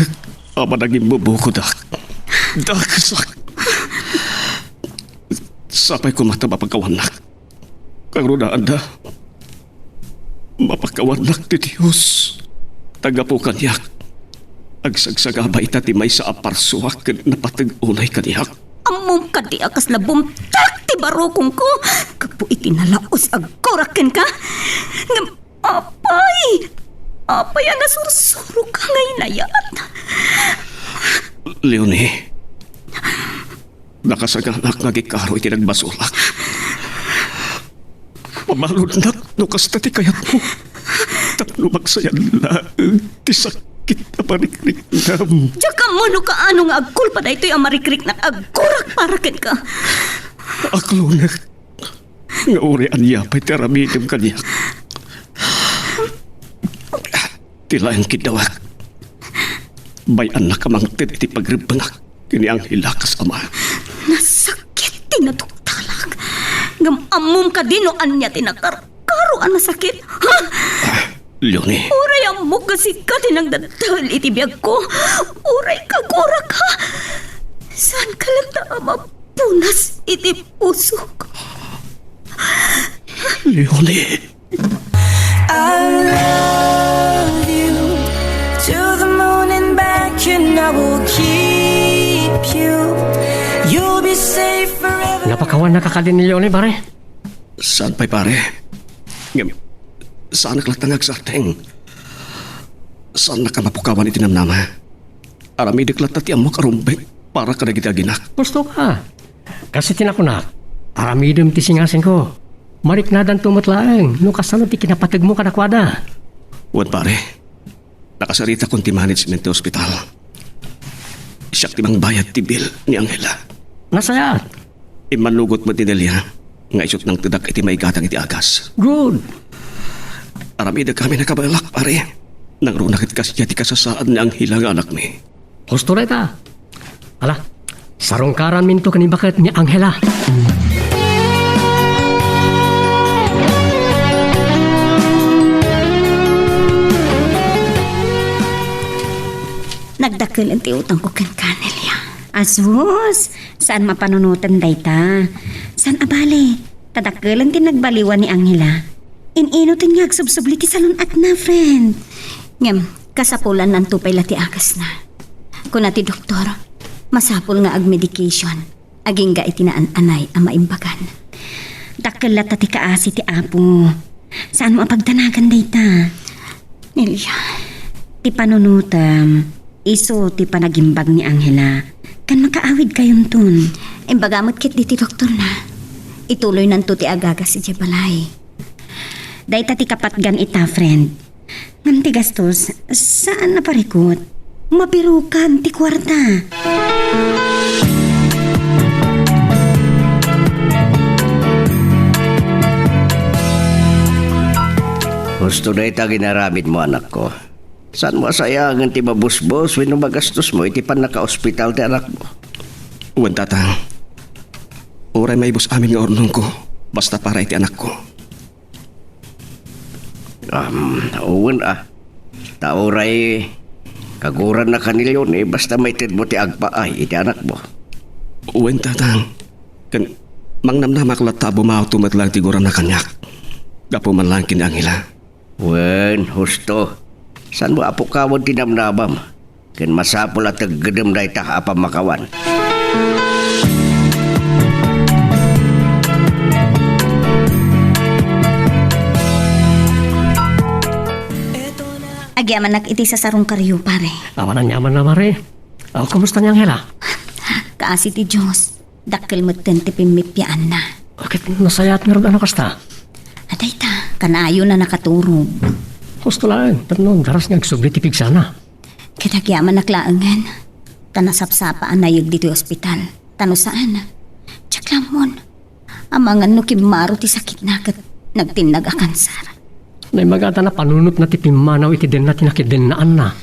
Ama naging bubuko, Dak. Dak, Sapay ko mata mapagkawanak. Karunaan na. Mapagkawanak ti Diyos. Taga po kanyak. Agsagsagaba itatimay sa aparsuak ken napatag-unay kanyak. Among kadi akas na bumtak ti barokong ko. Kapo itinalaos agkoraken ka. Ngam, apay! Apay ang nasursuro ka ngayon na yan. Leonie, nakasaganak nga gikaro iti nagbasulak. Pamalunat no kasta ti kayat mo. Tapno magsayan laeng ti sakit na marikrik nam. Tsaka mo no kaano nga agkulpa na ito'y ang marikrik na agkurak para ken ka. Aklunak, nga uri anyapay ti aramidem kanyak. Tila ang kidawak. May anak kamang iti pagribangak. Kini ang hilakas ama. Nasakit tinaduktalak. Ngam amom ka din no anya tinakarkaro ang nasakit. Ha? Leonie, Uray ang mo kasi ka tinagdadal iti biyag ko. Uray ka kurak ha. Saan ka lang na mapunas iti puso ko? Leonie. I love you to the moon and back, and I will keep you. You'll be safe forever. Napakawan na kakadin ni Leonie, pare. Saan pa'y pare? Ngam, saan naklatangag sa ateng? Saan nakamapukawan iti namnama? Aramidik latat ti amo karumbek para ka nagitaginak. Gusto ka. Kasi tinakunak. Aramidem ti singasin ko. Mariknadan tumatlaeng. No kasano ti kinapatag mo kanakwada. Wan pare, nakasarita kong ti management ti ospital. Siyak ti mang bayad ti bill ni Angela. Nasayat. Imanugot mo ti Delia, nga isot ng tidak iti maigatang iti agas. Good. Aramida kami nakabalak pare. Nang runakit kasi ti kasasaan ni Angela nga anak mi. Gusto rin ta. Ala, sarongkaran minto kanibakat ni Angela. Nagdakil ang tiutang ko kan Canelia. Asus, saan mapanunutan dayta? Saan abali? Tadakkelan tin nagbaliwan ni Angela. Ininutin nga agsubsubli ti salon at na, friend. Ngem, kasapulan ng tupay lati akas na. Kuna ti doktor, masapul nga ag medication. Aging ga itinaan-anay ang maimbagan. Dakkel lata ti kaasi ti apo. Saan mo apagtanagan dayta? Nelia, Ti panunutam, iso ti panagimbag ni Angela. Kan makaawid kayon tun. imbagamot kit di ti doktor na. Ituloy nanto ti agaga si Jebalay. Dayta ti kapatgan ita, friend. Ngam ti gastos, saan na parikot? Mapirukan ti kwarta. Gusto na ita ginaramid mo, anak ko. Saan mo asayangan ti mabusbos when magastos mo iti pan naka-ospital ti anak mo? Wan tatang, oray may bus amin nga ornong ko, basta para iti anak ko. Uwan Taoray, kaguran na kanilyon basta may tid mo ti agpaay iti anak mo. Wan tatang, kan mangnamnamak latabo mao tumatlang tiguran na kanyak. Gapo man lang kini Angela. Wen, husto. San mo apukawan tinamnabam? Ken masapul at taggadam na ita apam makawan. Agyaman nak iti sa sarong karyo, pare. Awan ang yaman na, mare. Kumusta niya, Angela? Kaasi ti Diyos, dakkel mo ti pimipyaan na. Bakit nasayat nga rin ano kasta? Aday ta, kanayo na nakaturog. Gusto lang, tanong, daras nga nagsubli tipig sana. Kitagyaman naklaangan. Tanasapsapaan na yug dito ospital. Tano saan? Tsaklammon. Amangan no kimaro ti sakit na kat nagtinag a kansar. May magata na panunot na tipimanaw iti den na tinakidennaan na.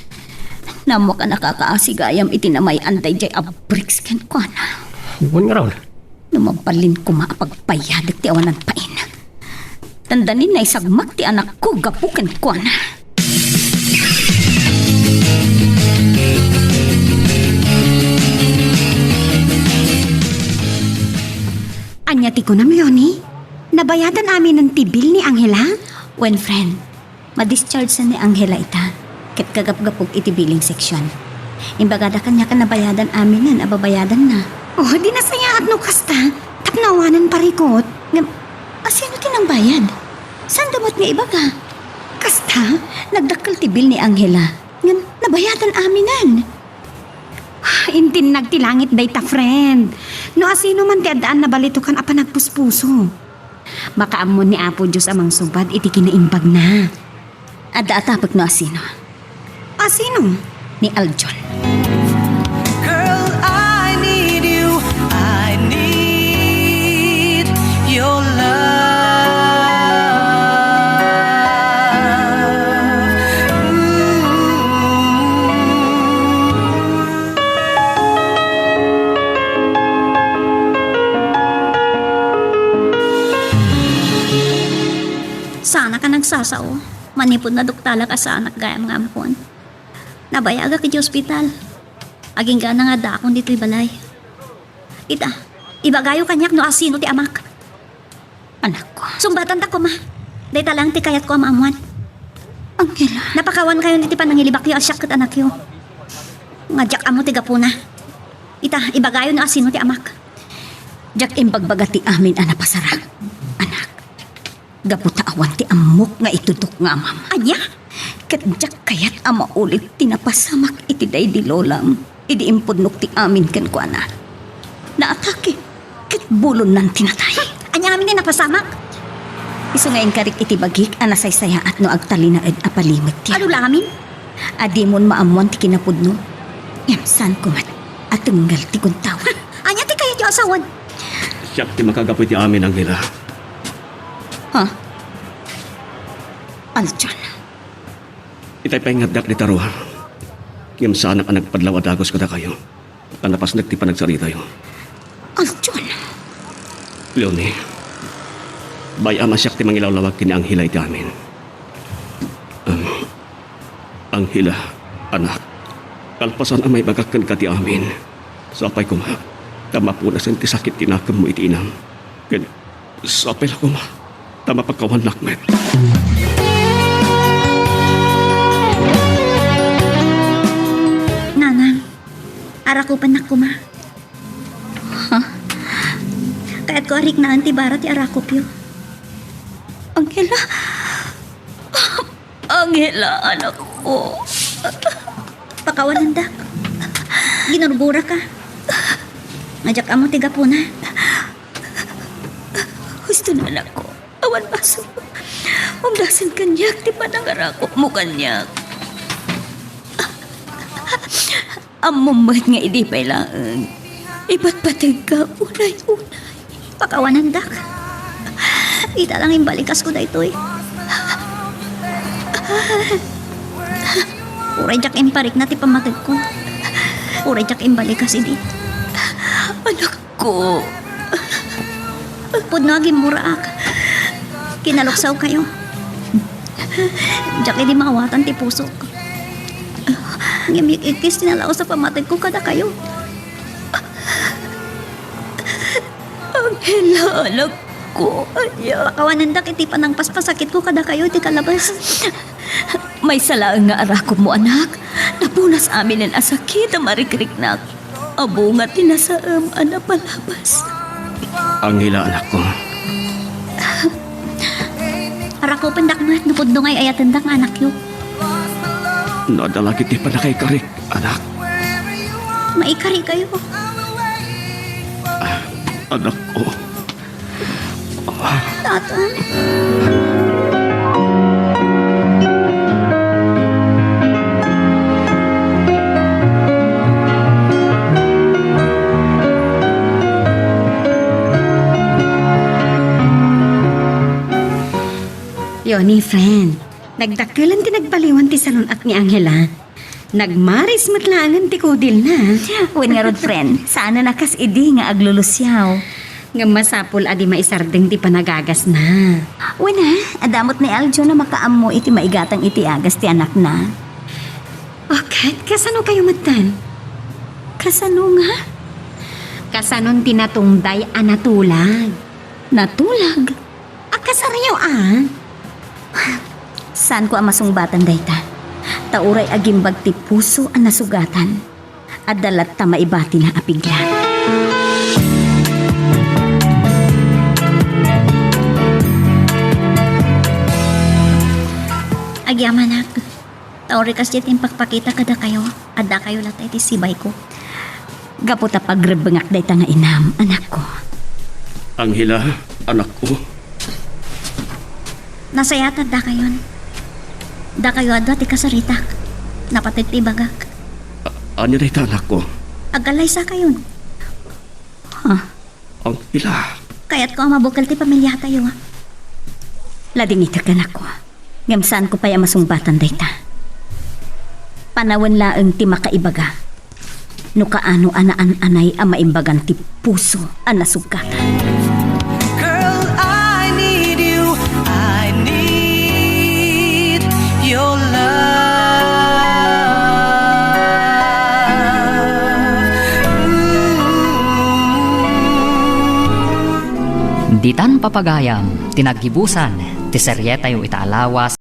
Namo ka nakakaasigayam iti na may anday jay abriks ken ko na. Huwag nga raw. Numagpalin ko maapagpayadag ti awanan pain. Tandanin na isagmak ti anak ko, gapukan ko na. Anya ti ko na, Leonie? Nabayadan amin ng tibil ni Angela? When friend, ma-discharge sa ni Angela ita. Kit kagap-gapog iti billing section. Imbagada kanya ka nabayadan amin yan, ababayadan na. Oh, di nasaya at no kasta. Tapnawanan parikot. Asino tinang bayad? Saan damot nga ibaga? Kasta? Nagdakkel ti bill ni Angela. Nga nabayadan aminan. Intin nagtilangit day ta, friend. No asino man ti adaan na balitukan apa nagpuspuso. Makaamon ni Apo Diyos amang subad iti kinaimbag na. Adda atapag no asino. Asino? Ni Aljon. Girl, I need you. I need your love. Sana ka nagsasao. Manipod na duktala ka sa anak gayam nga ampon. Nabayaga ki di ospital. Aging gana nga dakon dito'y balay. Ita, ibagayo kanyak no asino ti amak. Anak ko. Sumbatan ta ko ma. Day talang ti kayat ko amamuan. Angela. Napakawan kayo ni ti panangilibak yo asyak kat anak yo. Ngajak amo ti gapuna. Ita, ibagayo no asino ti amak. Jak imbagbaga ti amin anapasarang. Anak. Gaputa awan ti amok nga itutok nga amam. Anya? Kadjak kayat ama ulit tinapasamak iti day di lolam. Idi impudnok ti amin ken ko ana. Naatake. Ket bulon nan tinatay. Anya amin tinapasamak? Isu nga karik iti bagik anasaysaya at no agtalinaed apalimit ti. Ano lamin? Adimon maamuan ti kinapudno. Yamsan kumat at tunggal ti kuntawan. Anya ti kayat yung asawan? Siyak ti makagapoy ti amin, Angela. Ha? Aljon. Itay paingadak ni taruhan. Ngam sana ka nagpadlaw at agos ko na kayo. Panapas nagti pa nagsarita yun. Aljon. Leonie, bayama siyak ti mangilawlawag kini Anghila iti amin. Anghila, anak, kalpasan ang may bagakan ka ti amin. Sapay ko ma, tamapunasan ti sakit tinakam mo iti inam. Ken, sapay la ko ma, tamapagkawan lakmet. Nanang, arakupan na ko ma. Ha? Kaya't ko arik na antibara ti arakop yo. Angela. Angela, anak ko. Pakawanan da. Ginurbura ka. Ngajak amo tiga po na. Gusto na anak ko. Awan paso. Umdasan kanyak, di pa nangarakop mo kanyak. Amumbat nga idi pailaan. Iba't patag ka, unay-unay. Pakawanan dak. Ita lang yung balikas ko da ito eh. Uray jak imparik na ti pamatag ko. Uray jak imbalikas idi. Anak ko. Pud naging muraak. Kinaluksaw kayo. Jak idi maawatan ti puso ko. Ngimik-ikis tinalao sa pamatag ko kada kayo. Angela, anak ko. Pakawanan dak iti panang paspasakit ko kada kayo iti kalabas. May salaang nga arakop mo, anak. Napunas amin ang asakit ang marikrik-nak. Abo nga tinasaam ang napalabas. Anghila, anak ko. Arakopan dak mo at napudno ngay ayatan dak anak yo. Nadalagi ti pa na kay karik, anak. Maikari kayo. Anak ko. Tatang. Yoni, friend. Nagdakalan ti nagbaliwan ti salon at ni Angela. Nagmaris matlangan ti kudil na. Uwin nga rod, friend. Sana nakas idi nga aglulusyaw. Nga masapul adi maisardeng ti panagagas na. Una, adamot ni Aljo na makaammo iti maigatang iti agas ti anak na. Okay, kasano kayo matan? Kasano nga? Kasanon tinatungday anatulag. Natulag. Akasaryaw Saan ko ang masungbatan dayta? Tauray agimbag ti puso ang nasugatan. At dalat ta maibati na apigla. Agyamanak. Tauray kas jet impakpakita kada kayo. Adda kayo latay ti sibay ko. Gaputa pagrebengak dayta nga inam, anak ko. Anghela, anak ko. Nasayatad da kayon. Da kayo adwa ti kasaritak. Napatit ti bagak. Anya na ita, anak ko. Agalay sa kayon. Anghela. Kaya't ko ang mabukal ti pamilya tayo. Lading ito ka na ko. Ngamsaan ko pa yung masungbatan dayta. Panawan laeng ti makaibaga. No kaano anaan-anay ang maimbagan ti puso ang nasugatan. Girl, I need you. I need your love. Ditan papagayam, tinaggibusan, ti seryeta yu itaalawas,